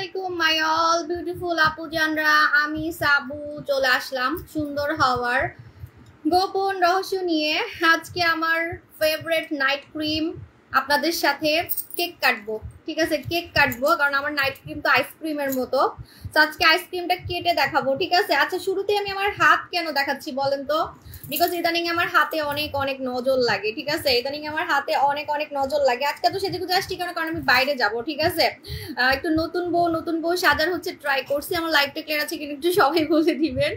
আসসালামাইকুম my all beautiful আপু জানরা, আমি সাবু চলে আসলাম সুন্দর হওয়ার গোপন রহস্য নিয়ে। আজকে আমার ফেভারিট নাইট ক্রিম আপনাদের সাথে কেক কাটবো। ঠিক আছে, কেক কাটবো কারণ আমার নাইট ক্রিম তো আইসক্রিমের মতো। তো আজকে আইসক্রিমটা কেটে দেখাবো। ঠিক আছে, আচ্ছা শুরুতে আমি আমার হাত কেন দেখাচ্ছি বলেন তো? বিকজ ইদানিং আমার হাতে অনেক অনেক নজর লাগে। ঠিক আছে, ইদানিং আমার হাতে অনেক অনেক নজর লাগে। আজকে তো সেজে গুজে আসছি কারণ আমি বাইরে যাব। ঠিক আছে, একটু নতুন বউ সাজার হচ্ছে ট্রাই করছি। আমার লাইফটা ক্লিয়ার আছে কিন্তু একটু সবাই বলে দিবেন।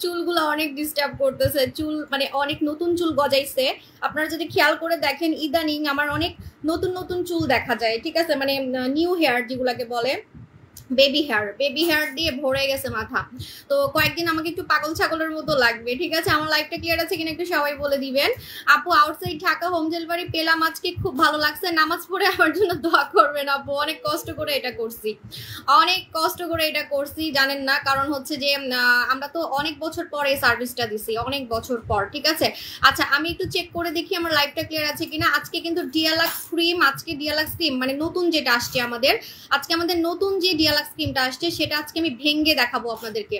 চুলগুলো অনেক ডিস্টার্ব করতেছে, চুল মানে অনেক নতুন চুল গজাইছে। আপনারা যদি খেয়াল করে দেখেন ইদানিং আমার অনেক নতুন নতুন চুল দেখা যায়। ঠিক আছে, মানে নিউ হেয়ার যেগুলাকে বলে বেবি হেয়ার দিয়ে ভরে গেছে মাথা। তো কয়েকদিন আমাকে একটু পাগল ছাগলের মতো লাগবে। ঠিক আছে, আমার লাইফটা ক্লিয়ার আছে কিনা একটু সবাই বলে দিবেন। আপু আউটসাইড ঢাকা হোম ডেলিভারি পেলাম আজকে, খুব ভালো লাগছে। নামাজ পড়ে আমার জন্য দোয়া করবেন আপু, অনেক কষ্ট করে এটা করছি, জানেন না কারণ হচ্ছে যে আমরা তো অনেক বছর পর এই সার্ভিসটা দিছি, অনেক বছর পর। ঠিক আছে, আচ্ছা আমি একটু চেক করে দেখি আমার লাইফটা ক্লিয়ার আছে কিনা। আজকে কিন্তু ডিয়ালাক্স ক্রিম মানে নতুন যেটা আসছে আজকে আমাদের নতুন যে ডিয়ালাক্স ক্রিমটা আসছে সেটা আজকে আমি ভেঙে দেখাবো আপনাদেরকে।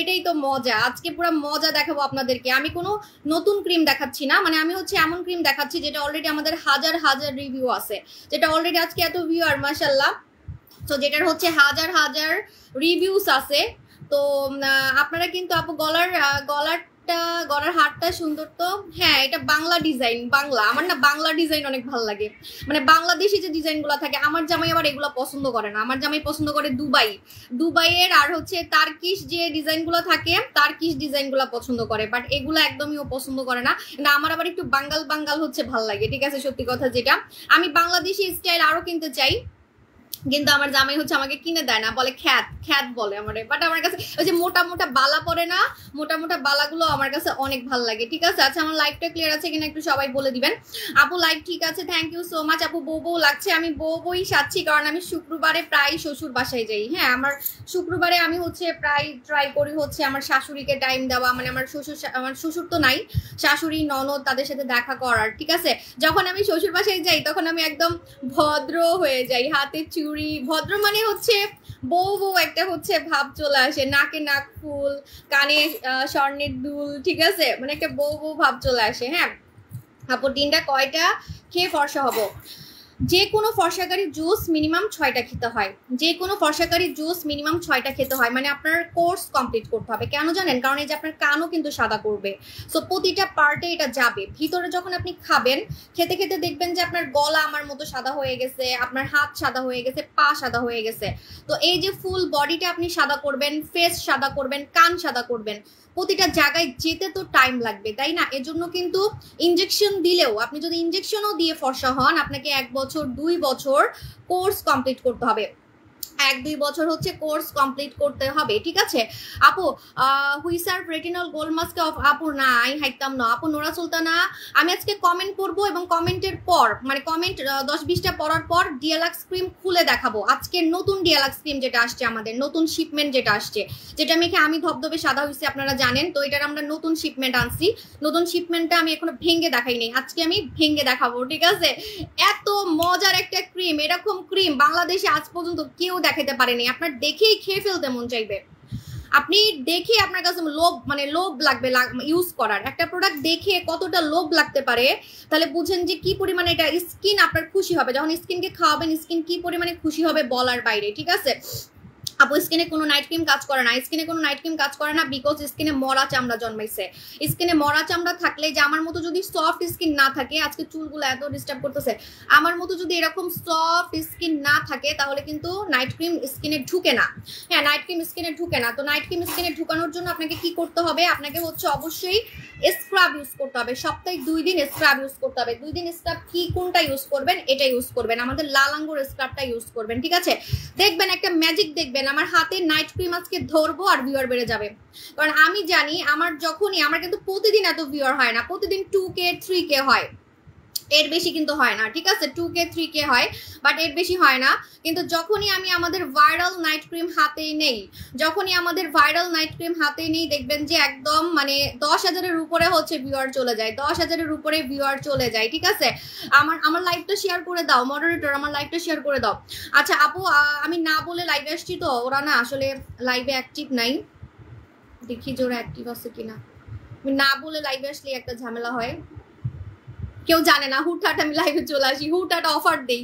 এটাই তো মজা, আজকে পুরো মজা দেখাবো আপনাদেরকে। আমি কোনো নতুন ক্রিম দেখাচ্ছি না, মানে আমি হচ্ছে এমন ক্রিম দেখাচ্ছি যেটা অলরেডি আমাদের হাজার হাজার রিভিউ আছে, যেটা অলরেডি আজকে এত ভিউয়ার মাশাআল্লাহ, তো যেটার হচ্ছে হাজার হাজার রিভিউস আছে। তো আপনারা কিন্তু আপু গলার হারটা সুন্দর তো। হ্যাঁ, এটা বাংলা ডিজাইন, বাংলা। আমার না বাংলা ডিজাইন অনেক ভালো লাগে, মানে বাংলাদেশি যে ডিজাইনগুলো থাকে। আমার জামাই আবার এগুলো পছন্দ করে না, আমার জামাই পছন্দ করে দুবাইয়ের আর হচ্ছে তার্কিশ যে ডিজাইনগুলো থাকে, তার্কিশ ডিজাইনগুলো পছন্দ করে। বাট এগুলো একদমই ও পছন্দ করে না। আমার আবার একটু বাঙ্গাল হচ্ছে ভাল লাগে। ঠিক আছে, সত্যি কথা যেটা, আমি বাংলাদেশি স্টাইল আরো কিনতে চাই, কিন্তু আমার জামাই হচ্ছে আমাকে কিনে দেয় না, বলে খ্যাত বলে আমার। বাট আমার কাছে ওই যে মোটা মোটা বালা পরে না, মোটা মোটা বালাগুলো আমার কাছে অনেক ভালো লাগে। ঠিক আছে, আচ্ছা আমার লাইফটা ক্লিয়ার আছে কিনা একটু সবাই বলে দিবেন। আপু লাইফ ঠিক আছে, থ্যাংক ইউ সো মাচ। আপু বউ লাগছে, আমি বই সাজছি কারণ আমি শুক্রবারে প্রায় শ্বশুর বাসায় যাই। হ্যাঁ, আমার শুক্রবারে আমি হচ্ছে প্রায় ট্রাই করি হচ্ছে আমার শাশুড়িকে টাইম দেওয়া, মানে আমার শ্বশুর তো নাই, শাশুড়ি ননদ তাদের সাথে দেখা করার। ঠিক আছে, যখন আমি শ্বশুর বাসায় যাই তখন আমি একদম ভদ্র হয়ে যাই, হাতে চুড়ি, ভদ্র মানে হচ্ছে বউ একটা হচ্ছে ভাব চলে আসে, নাকে নাক ফুল, কানে স্বর্ণের দুল। ঠিক আছে, মানে একটা বউ ভাব চলে আসে। হ্যাঁ আপু, দিনটা কয়টা খেয়ে ফর্সা হব? যে কোনো ফর্সাকারী জুস মিনিমাম 6টা খেতে হয়, যে কোনো ফর্সাকারী জুস মিনিমাম 6টা খেতে হয়, মানে আপনার কোর্স কমপ্লিট করতে হবে। কেন জানেন? কারণ এই যে আপনার কানও কিন্তু সাদা করবে, সো প্রতিটা পার্টে এটা যাবে ভিতরে। যখন আপনি খাবেন, খেতে খেতে দেখবেন যে আপনার গলা আমার মতো সাদা হয়ে গেছে, আপনার হাত সাদা হয়ে গেছে, পা সাদা হয়ে গেছে। তো এই যে ফুল বডিটা আপনি সাদা করবেন, ফেস সাদা করবেন, কান সাদা করবেন, প্রতিটা জায়গায় যেতে তো টাইম লাগবে, তাই না? এজন্য কিন্তু ইনজেকশন দিলেও, আপনি যদি ইনজেকশনও দিয়ে ফর্সা হন, আপনাকে 1 বছর 2 বছর কোর্স কমপ্লিট করতে হবে। 1-2 বছর হচ্ছে কোর্স কমপ্লিট করতে হবে। ঠিক আছে আপু, হুইসার রেটিনল গোল্ড মাস্ক অফ আপু নাই হাইতাম না আপু। নোরা সুলতানা, আমি আজকে কমেন্ট করব এবং কমেন্টের পর মানে কমেন্ট 10-20টা পড়ার পর ডিয়ালাক্স ক্রিম খুলে দেখাবো। আজকের নতুন ডিয়ালাক্স ক্রিম যেটা আসছে, আমাদের নতুন শিপমেন্ট যেটা আসছে, যেটা আমি ধবধবে সাদা হয়েছি আপনারা জানেন। তো এটার আমরা নতুন শিপমেন্ট আনছি, নতুন শিপমেন্টটা আমি এখনো ভেঙে দেখাই নাই, আজকে আমি ভেঙে দেখাবো। ঠিক আছে, এত মজার একটা ক্রিম, এরকম ক্রিম বাংলাদেশে আজ পর্যন্ত কেউ দেখাতে পারেনি। আপনার দেখেই খেয়ে ফেলতে মন চাইবে, আপনি দেখে আপনার কাছে লোভ লাগবে ইউজ করার। একটা প্রোডাক্ট দেখে কতটা লোভ লাগতে পারে তাহলে বুঝেন যে কি পরিমাণে এটা স্কিন আপনার খুশি হবে। যখন স্কিনকে খাওয়াবেন, স্কিন কি পরিমাণে খুশি হবে বলার বাইরে। ঠিক আছে আপু, স্কিনে কোনো নাইট ক্রিম কাজ করে না, স্কিনে কোনো নাইট ক্রিম কাজ করে না, বিকজ স্কিনে মরা চামড়া জন্মাইছে। স্কিনে মরা চামড়া থাকলে, যে আমার মতো যদি সফট স্কিন না থাকে, আজকে চুলগুলো এত ডিস্টার্ব করতেছে, আমার মতো যদি এরকম সফট স্কিন না থাকে তাহলে কিন্তু নাইট ক্রিম স্কিনে ঢুকে না। হ্যাঁ, নাইট ক্রিম স্কিনে ঢুকে না। তো নাইট ক্রিম স্কিনে ঢুকানোর জন্য আপনাকে কি করতে হবে? আপনাকে হচ্ছে অবশ্যই স্ক্রাব ইউজ করতে হবে, সপ্তাহে 2 দিন স্ক্রাব ইউজ করতে হবে। 2 দিন স্ক্রাব কোনটা ইউজ করবেন? এটা ইউজ করবেন, আমাদের লাল আঙ্গুর স্ক্রাবটা ইউজ করবেন। ঠিক আছে, দেখবেন একটা ম্যাজিক, দেখবেন আমার হাতে নাইট ক্রিম আজকে ধরবো আর ভিউয়ার বেড়ে যাবে। কারণ আমি জানি আমার কিন্তু প্রতিদিন এত ভিউয়ার হয় না, প্রতিদিন 2K 3K হয়। এর বেশি কিন্তু হয় না, ঠিক আছে? 2K 3K হয়, বাট এর বেশি হয় না। কিন্তু যখনই আমি আমাদের ভাইরাল নাইট ক্রিম হাতেই নেই, দেখবেন যে একদম মানে 10,000-এর উপরে হচ্ছে ভিউয়ার চলে যায়, 10,000-এর উপরে ভিউয়ার চলে যায়, ঠিক আছে? আমার লাইভটা শেয়ার করে দাও মডারেটর, আমার লাইভটা শেয়ার করে দাও। আচ্ছা আপু, আমি না বলে লাইভে আসছি তো, ওরা না আসলে লাইভে অ্যাক্টিভ নাই, দেখি যে ওরা অ্যাক্টিভ আছে কিনা। আমি না বলে লাইভে আসলে একটা ঝামেলা হয়, কেউ জানে না, হুটহাট আমি লাইভে চলে আসি, হুটহাট অফার দিই,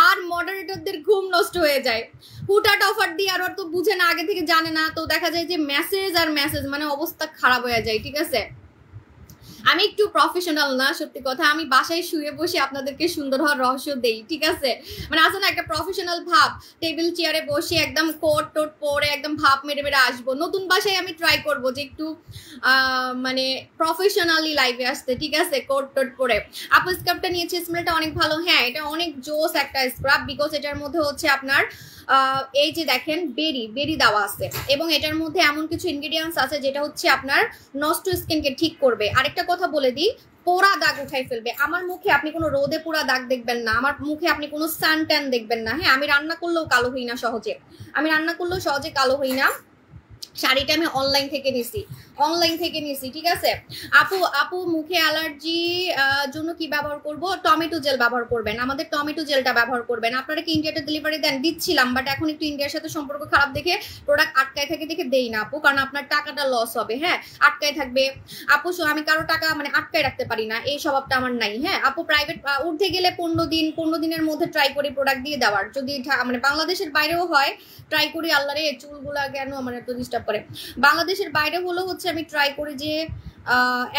আর মডারেটরদের ঘুম নষ্ট হয়ে যায়। হুটহাট অফার দিই, আর ওর তো বুঝে না, আগে থেকে জানে না, তো দেখা যায় যে মেসেজ আর মেসেজ, মানে অবস্থা খারাপ হয়ে যায়, ঠিক আছে? আমি একটু প্রফেশনাল না, সত্যি কথা। আমি বাসায় শুয়ে বসে আপনাদেরকে সুন্দর হওয়ার রহস্য দেই, ঠিক আছে? মানে আছে না একটা প্রফেশনাল ভাব, টেবিল চেয়ারে বসে একদম কোট টোট পরে একদম ভাব মেরে মেরে আসবো। নতুন বাসায় আমি ট্রাই করবো যে একটু মানে প্রফেশনালি লাইভে আসতে, ঠিক আছে? কোট টোট পরে। আপু স্ক্রাবটা নিয়েছি, স্মেলটা অনেক ভালো। হ্যাঁ, এটা অনেক জোস একটা স্ক্রাব, বিকজ এটার মধ্যে হচ্ছে আপনার এই যে দেখেন বেরি দেওয়া আছে, এবং এটার মধ্যে এমন কিছু ইনগ্রেডিয়েন্টস আছে যেটা হচ্ছে আপনার নষ্ট স্কিনকে ঠিক করবে। আরেকটা কথা বলে দিই, পোড়া দাগ উঠাই ফেলবে। আমার মুখে আপনি কোনো রোদে পোড়া দাগ দেখবেন না, আমার মুখে আপনি কোনো সান ট্যান দেখবেন না। হ্যাঁ, আমি রান্না করলেও কালো হই না সহজে, কালো হই না। শাড়িটা আমি অনলাইন থেকে নিছি, ঠিক আছে? আপু মুখে অ্যালার্জি জন্য কি ব্যবহার করব? টমেটো জেল ব্যবহার করবেন, আমাদের টমেটো জেলটা ব্যবহার করবেন। আপনারা কি ইন্ডিয়াতে ডেলিভারি দেন? দিচ্ছিলাম, বাট এখন একটু ইন্ডিয়ার সাথে সম্পর্ক খারাপ দেখে প্রোডাক্ট আটকায় থাকে দেখে দেই না আপু, কারণ আপনার টাকাটা লস হবে। হ্যাঁ, আটকায় থাকবে আপু, আমি কারো টাকা মানে আটকায় রাখতে পারি না, এই স্বভাবটা আমার নাই। হ্যাঁ আপু, প্রাইভেট উঠতে গেলে 15 দিনের মধ্যে ট্রাই করি প্রোডাক্ট দিয়ে দেওয়ার, যদি মানে বাংলাদেশের বাইরেও হয় ট্রাই করি। আল্লাহ রে, চুলগুলা কেন আমার এত ডিস্টার্ব করে। বাংলাদেশের বাইরে হলো হচ্ছে আমি ট্রাই করি যে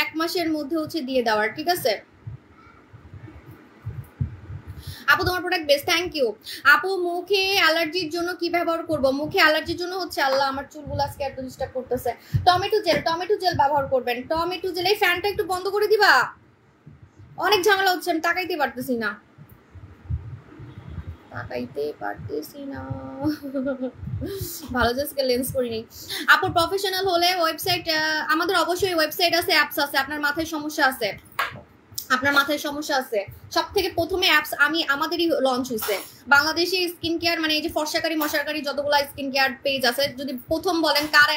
1 মাসের মধ্যে হচ্ছে দিয়ে দেওয়ার, ঠিক আছে? আপু তোমার প্রোডাক্ট বেস্ট, থ্যাংক ইউ। আপু মুখে অ্যালার্জির জন্য কি ব্যবহার করব? মুখে অ্যালার্জির জন্য হচ্ছে, আল্লাহ আমার চুলগুলো আজকে এত ডিস্টার্ব করতেছে, টমেটো জেল ব্যবহার করবেন। টমেটো জেল, এই ফ্যানটা একটু বন্ধ করে দিবা, অনেক ঝামেলা হচ্ছে, আমি তাকাইতে পারতেছি না। ভালো যে লেন্স করিনি। আপুর প্রফেশনাল হলে ওয়েবসাইট, আমাদের অবশ্যই ওয়েবসাইট আছে, অ্যাপস আছে। আপনার মাথায় সমস্যা আছে, সব থেকে প্রথমে অ্যাপস আমাদেরই লঞ্চ হয়েছে বাংলাদেশে। স্কিন কেয়ার মানে এই যে ফর্সাকারী মশাকারী যতগুলো স্কিন কেয়ার পেজ আছে, যদি প্রথম বলেন কার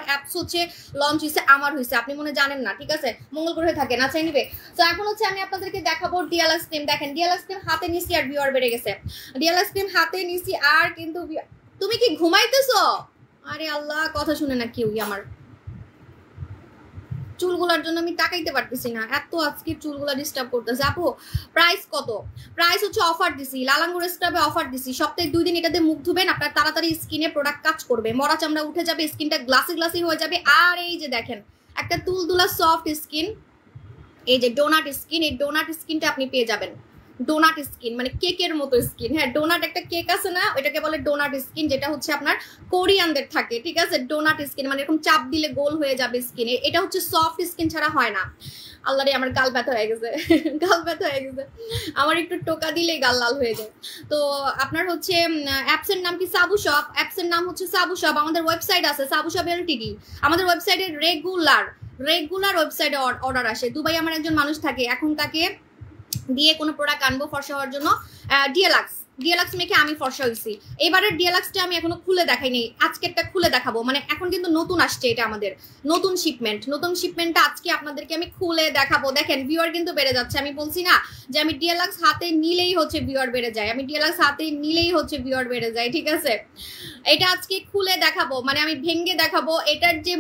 অ্যাপস হচ্ছে লঞ্চ হয়েছে, আমার হয়েছে। আপনি মনে জানেন না, ঠিক আছে? মঙ্গল গ্রহে থাকে না, চাই নিবে। তো এখন হচ্ছে আমি আপনাদেরকে দেখাবো ডিএলএক্স ক্রিম। দেখেন ডিএলএক্স ক্রিম হাতে নিছি আর ভিউয়ার বেড়ে গেছে। ডিএলএক্স ক্রিম হাতে নিছি আর কিন্তু তুমি কি ঘুমাইতেছো? আরে আল্লাহ, কথা শুনে না কেউই আমার। চুলগুলার জন্য আমি তাকাইতে পারতেছি না, এত আজকে চুলগুলা ডিস্টার্ব করতেছে। আপু প্রাইস কত? প্রাইস হচ্ছে অফার দিছি, লালাঙ্গুর স্ক্রাবে অফার দিছি। সপ্তাহে 2 দিন এটাতে মুখ ধুবেন, আপনার তাড়াতাড়ি স্কিনে প্রোডাক্ট কাজ করবে, মরা চামড়া উঠে যাবে, স্কিনটা গ্লাসি হয়ে যাবে। আর এই যে দেখেন একটা তুলতুলা সফট স্কিন, এই যে ডোনাট স্কিন, এই ডোনাট স্কিনটা আপনি পেয়ে যাবেন। ডোনাট স্কিন মানে কেকের মতো স্কিন। হ্যাঁ, ডোনাট একটা কেক আছে না, ওইটাকে বলে ডোনাট স্কিন, যেটা হচ্ছে আপনার কোরিয়ানদের থাকে, ঠিক আছে? ডোনাট স্কিন মানে এরকম চাপ দিলে গোল হয়ে যাবে স্কিন। এটা হচ্ছে সফট স্কিন ছাড়া হয় না। আল্লাহ রে, আমার গাল ব্যথা হয়ে গেছে, আমার একটু টোকা দিলেই গাল লাল হয়ে যায়। তো আপনার হচ্ছে অ্যাপসের নাম কি? সাবু শপ। অ্যাপসের নাম হচ্ছে সাবু শপ। আমাদের ওয়েবসাইট আছে সাবু শপ এলটিডি। আমাদের ওয়েবসাইটে রেগুলার ওয়েবসাইটে অর্ডার আসে। দুবাই আমার একজন মানুষ থাকে, এখন তাকে দিয়ে কোনো প্রোডাক্ট আনবো ফর্সা হওয়ার জন্য। ডিএলএক্স মেখে আমি ফর্সা হয়েছি। এবারের ডিএলএক্সটা আমি এখনো খুলে দেখাইনি, আজকেরটা খুলে দেখাবো। মানে এখন কিন্তু নতুন আসছে, এটা আমাদের নতুন শিপমেন্টটা আজকে আপনাদেরকে আমি খুলে দেখাবো। দেখেন ভিউয়ার কিন্তু বেড়ে যাচ্ছে। আমি বলছি না যে আমি ডিএলএক্স হাতে নিলেই হচ্ছে ভিউয়ার বেড়ে যায়, ঠিক আছে? এটা আজকে খুলে দেখাবো, মানে আমি ভেঙে দেখাবো। এটার যে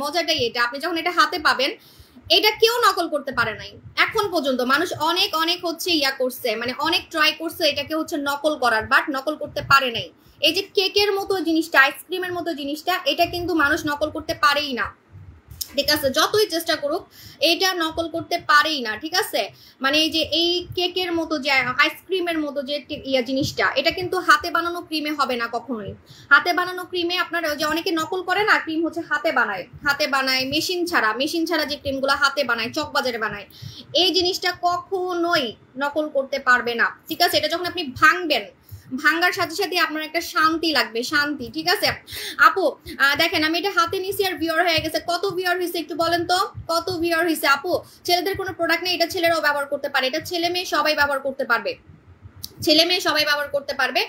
মজাটাই এটা, আপনি যখন এটা হাতে পাবেন, এটা কেউ নকল করতে পারে নাই এখন পর্যন্ত। মানুষ অনেক হচ্ছে করছে, মানে অনেক ট্রাই করছে এটাকে হচ্ছে নকল করার, বাট নকল করতে পারে নাই। এই যে কেকের মতো জিনিসটা, আইসক্রিমের মতো জিনিসটা, এটা কিন্তু মানুষ নকল করতে পারেই না, ঠিক আছে? যতই চেষ্টা করুক এটা নকল করতে পারেই না, ঠিক আছে? মানে এই যে এই কেকের মতো যে আইসক্রিমের মতো যে জিনিসটা, এটা কিন্তু হাতে বানানো ক্রিমে হবে না কখনোই। হাতে বানানো ক্রিমে আপনারা যে অনেকে নকল করে না, ক্রিম হচ্ছে হাতে বানায় মেশিন ছাড়া যে ক্রিমগুলো হাতে বানায়, চকবাজারে বানায়, এই জিনিসটা কখনোই নকল করতে পারবে না, ঠিক আছে? এটা যখন আপনি ভাঙ্গার সাথে সাথে আপনার একটা শান্তি লাগবে, শান্তি। ঠিক আছে আপু, দেখেন আমি এটা হাতে নিছি আর ভিউয়ার হয়ে গেছে। কত ভিউয়ার হয়েছে একটু বলেন তো, কত ভিউয়ার হয়েছে? আপু ছেলেদের কোনো প্রোডাক্ট নেই, এটা ছেলেরাও ব্যবহার করতে পারে, এটা ছেলে মেয়ে সবাই ব্যবহার করতে পারবে, ছেলে মেয়ে সবাই ব্যবহার করতে পারবে।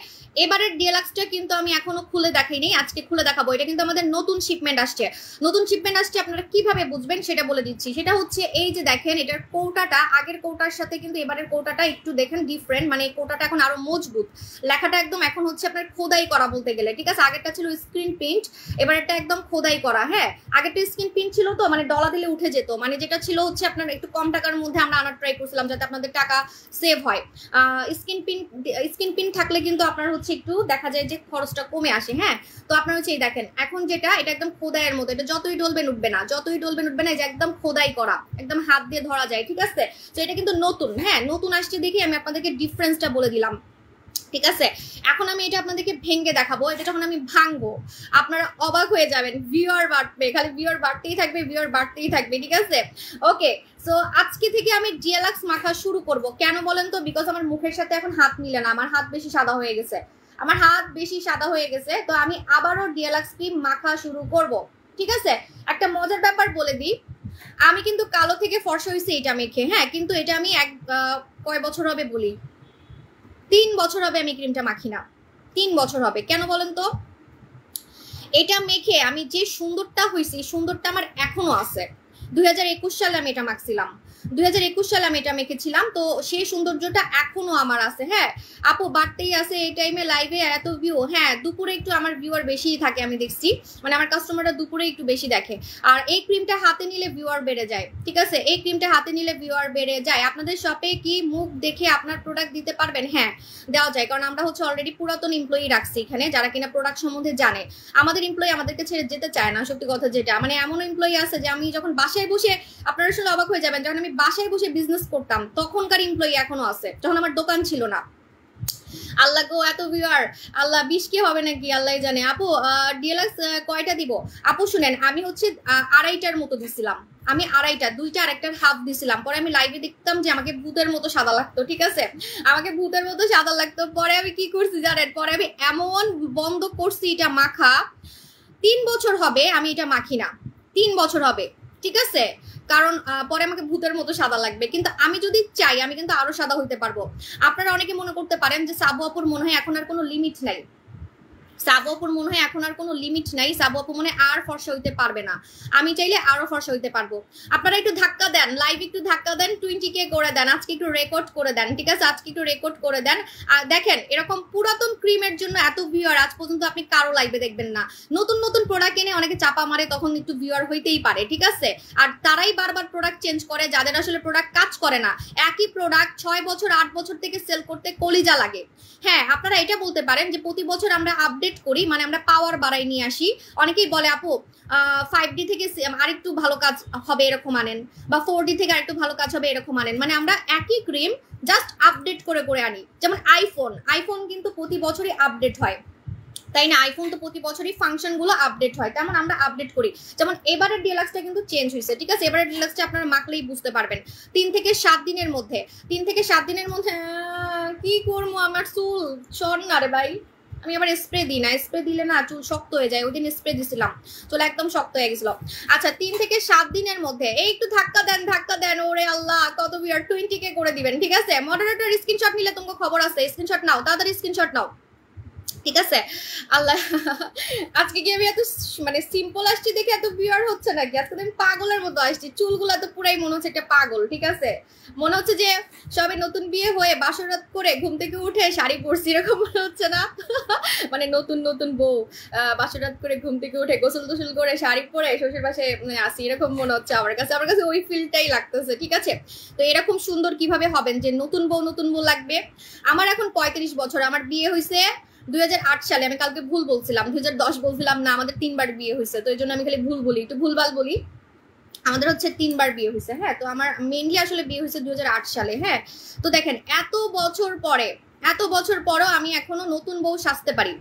এবারের ডিএলাক্সটা কিন্তু আমি এখনো খুলে দেখাইনি, আজকে খুলে দেখাবো। এটা কিন্তু আমাদের নতুন শিপমেন্ট আসছে, নতুন শিপমেন্ট আসছে। আপনারা কিভাবে বুঝবেন সেটা বলে দিচ্ছি। সেটা হচ্ছে এই যে দেখেন, এটার কৌটাটা আগের কৌটার সাথে কিন্তু এবারের কৌটাটা একটু দেখেন ডিফারেন্ট, মানে এই কৌটাটা এখন আরো মজবুত, লেখাটা একদম এখন হচ্ছে আপনার খোদাই করা বলতে গেলে। ঠিক আছে, আগেরটা ছিল স্ক্রিন প্রিন্ট, এবারেরটা একদম খোদাই করা। হ্যাঁ, আগেরটা স্ক্রিন প্রিন্ট ছিল তো, মানে ডলা দিলে উঠে যেত, মানে যেটা ছিল হচ্ছে আপনার একটু কম টাকার মধ্যে আমরা আনার ট্রাই করছিলাম যাতে আপনাদের টাকা সেভ হয়। স্ক্রিন প্রিন্ট থাকলে কিন্তু আপনার হচ্ছে একটু দেখা যায় যে খরচটা কমে আসে। হ্যাঁ, তো আপনার হচ্ছে এই দেখেন এখন যেটা, এটা একদম খোদাইয়ের মতো, এটা যতই ডলবেন উঠবে না, যতই ডলবেন উঠবে না, এই যে একদম খোদাই করা, একদম হাত দিয়ে ধরা যায়। ঠিক আছে, তো এটা কিন্তু নতুন। হ্যাঁ, নতুন আসছে দেখি আমি আপনাদেরকে ডিফারেন্সটা বলে দিলাম। ঠিক আছে, এখন আমি এটা আপনাদেরকে ভেঙে দেখাবো। এটা যখন আমি ভাঙবো আপনারা অবাক হয়ে যাবেন, ভিউয়ার বাড়বে, খালি ভিউয়ার বাড়তেই থাকবে, ভিউয়ার বাড়তেই থাকবে। ঠিক আছে, ওকে। সো আজকে থেকে আমি ডিএলাক্স মাখা শুরু করব। কেন বলেন তো? বিকজ আমার মুখের সাথে এখন হাত মিলে না, আমার হাত বেশি সাদা হয়ে গেছে, আমার হাত বেশি সাদা হয়ে গেছে। তো আমি আবারও ডিএলাক্স ক্রিম মাখা শুরু করব। ঠিক আছে, একটা মজার ব্যাপার বলে দিই, আমি কিন্তু কালো থেকে ফর্সা হয়েছি এটা মেখে। হ্যাঁ, কিন্তু এটা আমি কয় বছর হবে বলি, 3 বছর হবে আমি ক্রিমটা মাখি না, 3 বছর হবে। কেন বলেন তো? এটা মেখে আমি যে সুন্দরটা হয়েছি, সুন্দরটা আমার এখনো আছে। 2021 সালে আমি এটা মাখছিলাম, 2021 সালে আমি এটা মেখেছিলাম, তো সেই সৌন্দর্যটা এখনো আমার আছে। হ্যাঁ আপু, বাড়তেই আছে এই টাইমে লাইভে এত ভিউ। হ্যাঁ, দুপুরে একটু আমার ভিউয়ার বেশিই থাকে, আমি দেখছি, মানে আমার কাস্টমাররা দুপুরে একটু বেশি দেখে। আর এই ক্রিমটা হাতে নিলে ভিউয়ার বেড়ে যায়। ঠিক আছে, এই ক্রিমটা হাতে নিলে ভিউয়ার বেড়ে যায়। আপনাদের শপে কি মুখ দেখে আপনার প্রোডাক্ট দিতে পারবেন? হ্যাঁ, দেওয়া যায়, কারণ আমরা হচ্ছে অলরেডি পুরাতন এমপ্লয়ি রাখছি এখানে, যারা কিনা প্রোডাক্ট সম্বন্ধে জানে। আমাদের এমপ্লয়ি আমাদেরকে ছেড়ে যেতে চায় না, সত্যি কথা যেটা। মানে এমন এমপ্লয়ি আছে যে আমি যখন বাসায় বসে, আপনারা আসলে অবাক হয়ে যাবেন, যখন আমি বাসায় বসে বিজনেস করতাম তখনকার এমপ্লয়ি এখনো আছে, যখন আমার দোকান ছিল না। আল্লাহ গো, এত ভিউয়ার, আল্লাহ 20 কে হবে নাকি আল্লাহ জানে। আপু ডিএলাক্স কয়টা দিব? আপু শুনেন, আমি হচ্ছে 2.5টার মতো দিছিলাম, আমি 2.5টা, 2টা আর একটার হাফ দিছিলাম। পরে আমি লাইভে দেখতাম যে আমাকে ভূতের মতো সাদা লাগতো। ঠিক আছে, আমাকে ভূতের মতো সাদা লাগতো। পরে আমি কি করছি জানেন? পরে আমি এমন বন্ধ করছি এটা মাখা, 3 বছর হবে আমি এটা মাখি না, 3 বছর হবে। ঠিক আছে, কারণ পরে আমাকে ভূতের মতো সাদা লাগবে, কিন্তু আমি যদি চাই আমি কিন্তু আরো সাদা হইতে পারবো। আপনারা অনেকে মনে করতে পারেন যে সাবু আপুর মনে হয় এখন আর কোনো লিমিট নাই, সাবু আপুর মনে হয় এখন আর কোনো লিমিট নাই, সাবু আপু মনে আর ফর্সা হইতে পারবে না। আমি চাইলে আরো ফর্সা হইতে পারবো। আপনারা একটু ধাক্কা দেন, লাইভ একটু ধাক্কা দেন, 20K করে দেন, আজকে একটু রেকর্ড করে দেন। ঠিক আছে, আজকে একটু রেকর্ড করে দেন। আর দেখেন, এরকম পুরাতন ক্রিমের জন্য এত ভিউয়ার আজ পর্যন্ত আপনি কারো লাইভে দেখবেন না। নতুন নতুন প্রোডাক্ট এনে অনেকে চাপা মারে, তখন একটু ভিউয়ার হইতেই পারে। ঠিক আছে, আর তারাই বারবার প্রোডাক্ট চেঞ্জ করে যাদের আসলে প্রোডাক্ট কাজ করে না। একই প্রোডাক্ট 6 বছর 8 বছর থেকে সেল করতে কলিজা লাগে। হ্যাঁ, আপনারা এটা বলতে পারেন যে প্রতি বছর আমরা আপডেট করি, মানে আমরা পাওয়ার বাড়াই নিয়ে আসি। অনেকেই বলে আপু 5D থেকে আরেকটু ভালো কাজ হবে এরকম আনেন, বা 4D থেকে আরেকটু ভালো কাজ হবে এরকম আনেন। মানে আমরা একই ক্রিম জাস্ট আপডেট করে করে আনি। যেমন আইফোন কিন্তু প্রতি বছরই আপডেট হয়, তাই না? আইফোন তো প্রতি বছরই ফাংশন গুলো আপডেট হয়, তেমন আমরা আপডেট করি। যেমন এবারের ডিএলাক্সটা কিন্তু চেঞ্জ হয়েছে। ঠিক আছে, এবারের ডিএলাক্সটা আপনারা মাখলেই বুঝতে পারবেন। 3 থেকে 7 দিনের মধ্যে, 3 থেকে 7 দিনের মধ্যে কি করবো, আমার চুল শর্ট না রে ভাই, আমি আবার স্প্রে দিই না, স্প্রে দিলে না চুল শক্ত হয়ে যায়। ওই দিন স্প্রে দিছিলাম, চুল একদম শক্ত হয়ে গেছিল। আচ্ছা, 3 থেকে 7 দিনের মধ্যে। এই একটু ধাক্কা দেন, ধাক্কা দেন। ওরে আল্লাহ, কত ভিউয়ার, 20K করে দিবেন। ঠিক আছে, মডারেটর স্ক্রিনশট নিলে তোমাকে খবর আছে, স্ক্রিনশট নাও, তাড়াতাড়ি স্ক্রিনশট নাও। ঠিক আছে, আল্লাহ, আজকে কি আমি এত মানে সিম্পল আসছি দেখে এত ভিউয়ার হচ্ছে নাকি? আজকে আমি পাগলের মতো আসছি, চুলগুলা তো পুরাই মনে হচ্ছে একটা পাগল। ঠিক আছে, মনে হচ্ছে যে সবে নতুন বিয়ে হয়ে বাসরাত করে ঘুম থেকে উঠে শাড়ি পরছি, এরকম মনে হচ্ছে না? মানে নতুন নতুন বউ বাসরাত করে ঘুম থেকে উঠে গোসল টোসল করে শাড়ি পরে শ্বশুর বাসে আসি, এরকম মনে হচ্ছে আমার কাছে ওই ফিলটাই লাগতেছে। ঠিক আছে, তো এরকম সুন্দর কিভাবে হবেন যে নতুন বউ লাগবে? আমার এখন 35 বছর, আমার বিয়ে হয়েছে 2008 সালে। আমি কালকে ভুল বলছিলাম, 2010 বলছিলাম না, আমাদের 3 বার বিয়ে হয়েছে, তো এই জন্য আমি খালি ভুল বলি, একটু ভুলভাল বলি। আমাদের হচ্ছে 3 বার বিয়ে হয়েছে। হ্যাঁ, তো আমার মেইনলি আসলে বিয়ে হয়েছে 2008 সালে। হ্যাঁ, তো দেখেন এত বছর পরে এত বছর পরও আমি এখনো নতুন বউ সাজতে পারি,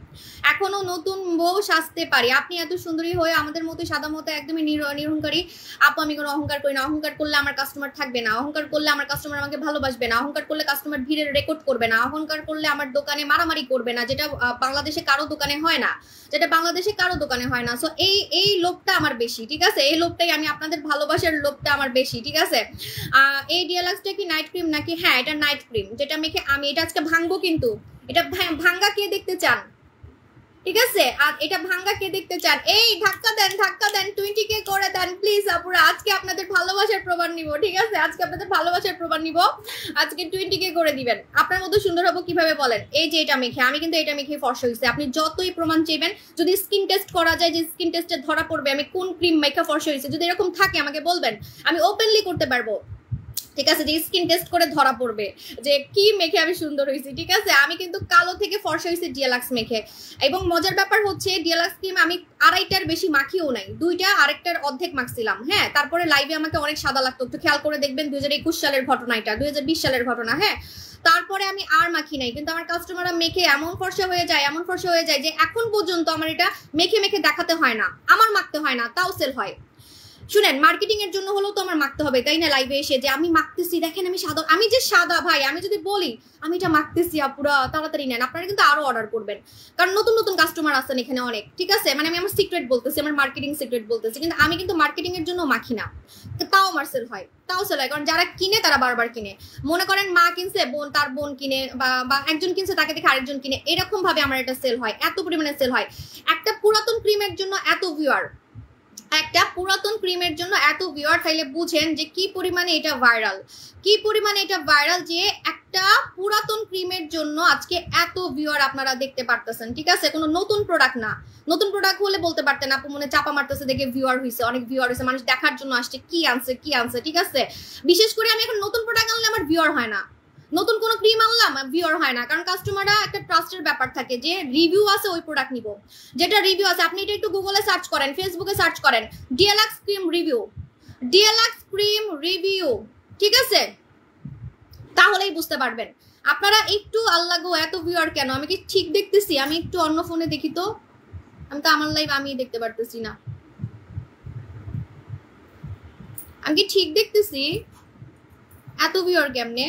এখনো নতুন বউ সাজতে পারি। আপনি এত সুন্দরী হয়ে আমাদের মতো সাদা মতো একদমই নিরহংকারী আপু। আমি কোনো অহংকার করি না, অহংকার করলে আমার কাস্টমার থাকবে না, অহংকার করলে আমার কাস্টমার আমাকে ভালোবাসবে না, অহংকার করলে কাস্টমার ভিড়ের রেকর্ড করবে না, অহংকার করলে আমার দোকানে মারামারি করবে না, যেটা বাংলাদেশে কারো দোকানে হয় না, যেটা বাংলাদেশে কারো দোকানে হয় না। সো এই লোভটা আমার বেশি, ঠিক আছে? এই লোভটাই আমি, আপনাদের ভালোবাসার লোভটা আমার বেশি, ঠিক আছে? এই ডিএলএক্সটা কি নাইট ক্রিম নাকি? হ্যাঁ, এটা নাইট ক্রিম, যেটা মেখে আমি এটা আজকে ভাঙবো, কিন্তু এটা ভাঙ্গা কে দেখতে চান? ঠিক আছে, আর এটা ভাঙ্গা কে দেখতে চান? এই ধাক্কা দেন 20K করে দেন প্লিজ আপুরা। আজকে আপনাদের ভালোবাসার প্রমাণ নিব, ঠিক আছে? আজকে আপনাদের ভালোবাসার প্রমাণ নিব, আজকে 20K করে দিবেন। আপনার মতো সুন্দর হবো কিভাবে বলেন? এই যে এটা মেখে, আমি কিন্তু এটা মেখে ফর্সা হয়েছে। আপনি যতই প্রমাণ চাইবেন, যদি স্কিন টেস্ট করা যায়, যে স্কিন টেস্টে ধরা পড়বে আমি কোন ক্রিম মেখে ফর্সা হয়েছে, যদি এরকম থাকে আমাকে বলবেন, আমি ওপেনলি করতে পারবো, ঠিক আছে? যে স্কিন টেস্ট করে ধরা পড়বে যে কি মেখে আমি সুন্দর হয়েছি, ঠিক আছে? আমি কিন্তু কালো থেকে ফর্সা হয়েছি ডিএলএক্স মেখে। এবং মজার ব্যাপার হচ্ছে ডিএলএক্স ক্রিম আমি 2.5টার বেশি মাখিও নাই, 2টা আরেকটার অর্ধেক মাখছিলাম। হ্যাঁ, তারপরে লাইভে আমাকে অনেক সাদা লাগতো, একটু খেয়াল করে দেখবেন 2021 সালের ঘটনা, এটা 2020 সালের ঘটনা। হ্যাঁ, তারপরে আমি আর মাখি নাই, কিন্তু আমার কাস্টমাররা মেখে এমন ফর্সা হয়ে যায়, এমন ফর্সা হয়ে যায় যে এখন পর্যন্ত আমার এটা মেখে মেখে দেখাতে হয় না, আমার মাখতে হয় না, তাও সেল হয়। শুনেন, মার্কেটিং এর জন্য হলেও তো আমার মাখতে হবে, তাই না? লাইভে এসে যে আমি মাখতেছি, দেখেন আমি সাদা, আমি যে সাদা ভাই, আমি যদি বলি আমি এটা মাখতেছি আপুরা তাড়াতাড়ি নেন, আপনারা কিন্তু আরো অর্ডার করবেন, কারণ নতুন নতুন কাস্টমার আছেন এখানে অনেক, ঠিক আছে? মানে আমি আমার সিক্রেট বলতেছি, আমার মার্কেটিং সিক্রেট বলতেছি, কিন্তু আমি কিন্তু মার্কেটিং এর জন্য মাখি না, তাও আমার সেল হয়, তাও সেল হয়। কারণ যারা কিনে তারা বারবার কিনে, মনে করেন মা কিনছে, বোন তার বোন কিনে, বা একজন কিনছে তাকে দেখে আরেকজন কিনে, এরকম ভাবে আমার এটা সেল হয়, এত পরিমাণে সেল হয়। একটা পুরাতন ক্রিমের জন্য এত ভিউয়ার, একটা পুরাতন ক্রিমের জন্য এত ভিউয়ার, তাইলে বুঝেন যে কি পরিমাণে এটা ভাইরাল, কি পরিমাণে এটা ভাইরাল, যে একটা পুরাতন ক্রিমের জন্য আজকে এত ভিউয়ার আপনারা দেখতে পারতেছেন, ঠিক আছে? কোনো নতুন প্রোডাক্ট না, নতুন প্রোডাক্ট হলে বলতে পারতেন আপু মনে চাপা মারতেছে দেখে ভিউয়ার হয়েছে, অনেক ভিউয়ার হয়েছে, মানুষ দেখার জন্য আসছে কি আনছে কি আনছে, ঠিক আছে? বিশেষ করে আমি এখন নতুন প্রোডাক্ট আনলে আমার ভিউয়ার হয় না, নতুন কোনো ক্রিম আনলাম ভিউয়ার হয় না, কারণ কাস্টমাররা একটা ট্রাস্টের ব্যাপার থাকে, যে রিভিউ আছে ওই প্রোডাক্ট নিব, যেটা রিভিউ আছে। আপনি এটা একটু গুগলে সার্চ করেন, ফেসবুকে সার্চ করেন, DLX cream review, DLX cream review, ঠিক আছে? তাহলেই বুঝতে পারবেন। আপনারা একটু আল্লাহ গো এত ভিউয়ার কেন? আমি কি ঠিক দেখতেছি? আমি একটু অন্য ফোনে দেখি তো, আমি তো আমার লাইভ আমি দেখতে পারতেছি না, আমি কি ঠিক দেখতেছি? এত ভিউয়ার কেমনে?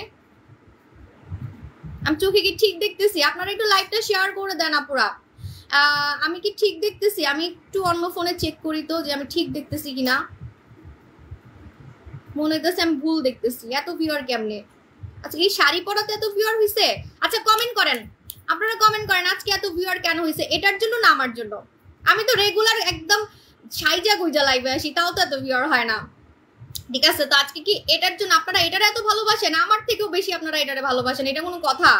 আমি চোখে কি ঠিক দেখতেছি? আপনারা একটু লাইভটা শেয়ার করে দেন আপুরা, আমি কি ঠিক দেখতেছি? আমি একটু অন্য ফোনে চেক করি তো যে আমি ঠিক দেখতেছি কিনা, মনে হইতেছে আমি ভুল দেখতেছি। এত ভিউয়ার কেমনে? আচ্ছা, এই শাড়ি পরাতে এত ভিউয়ার হইছে? আচ্ছা কমেন্ট করেন, আপনারা কমেন্ট করেন আজকে এত ভিউয়ার কেন হইছে, এটার জন্য না আমার জন্য? আমি তো রেগুলার একদম সাইজা গুইজা লাইভে আসি, তাও তো এত ভিউয়ার হয় না, ঠিক আছে? তো আজকে কি এটার জন্য? আপনারা এটারে এত ভালোবাসেন, আমার থেকেও বেশি আপনারা এটারে ভালোবাসেন, এটা কোনো কথা?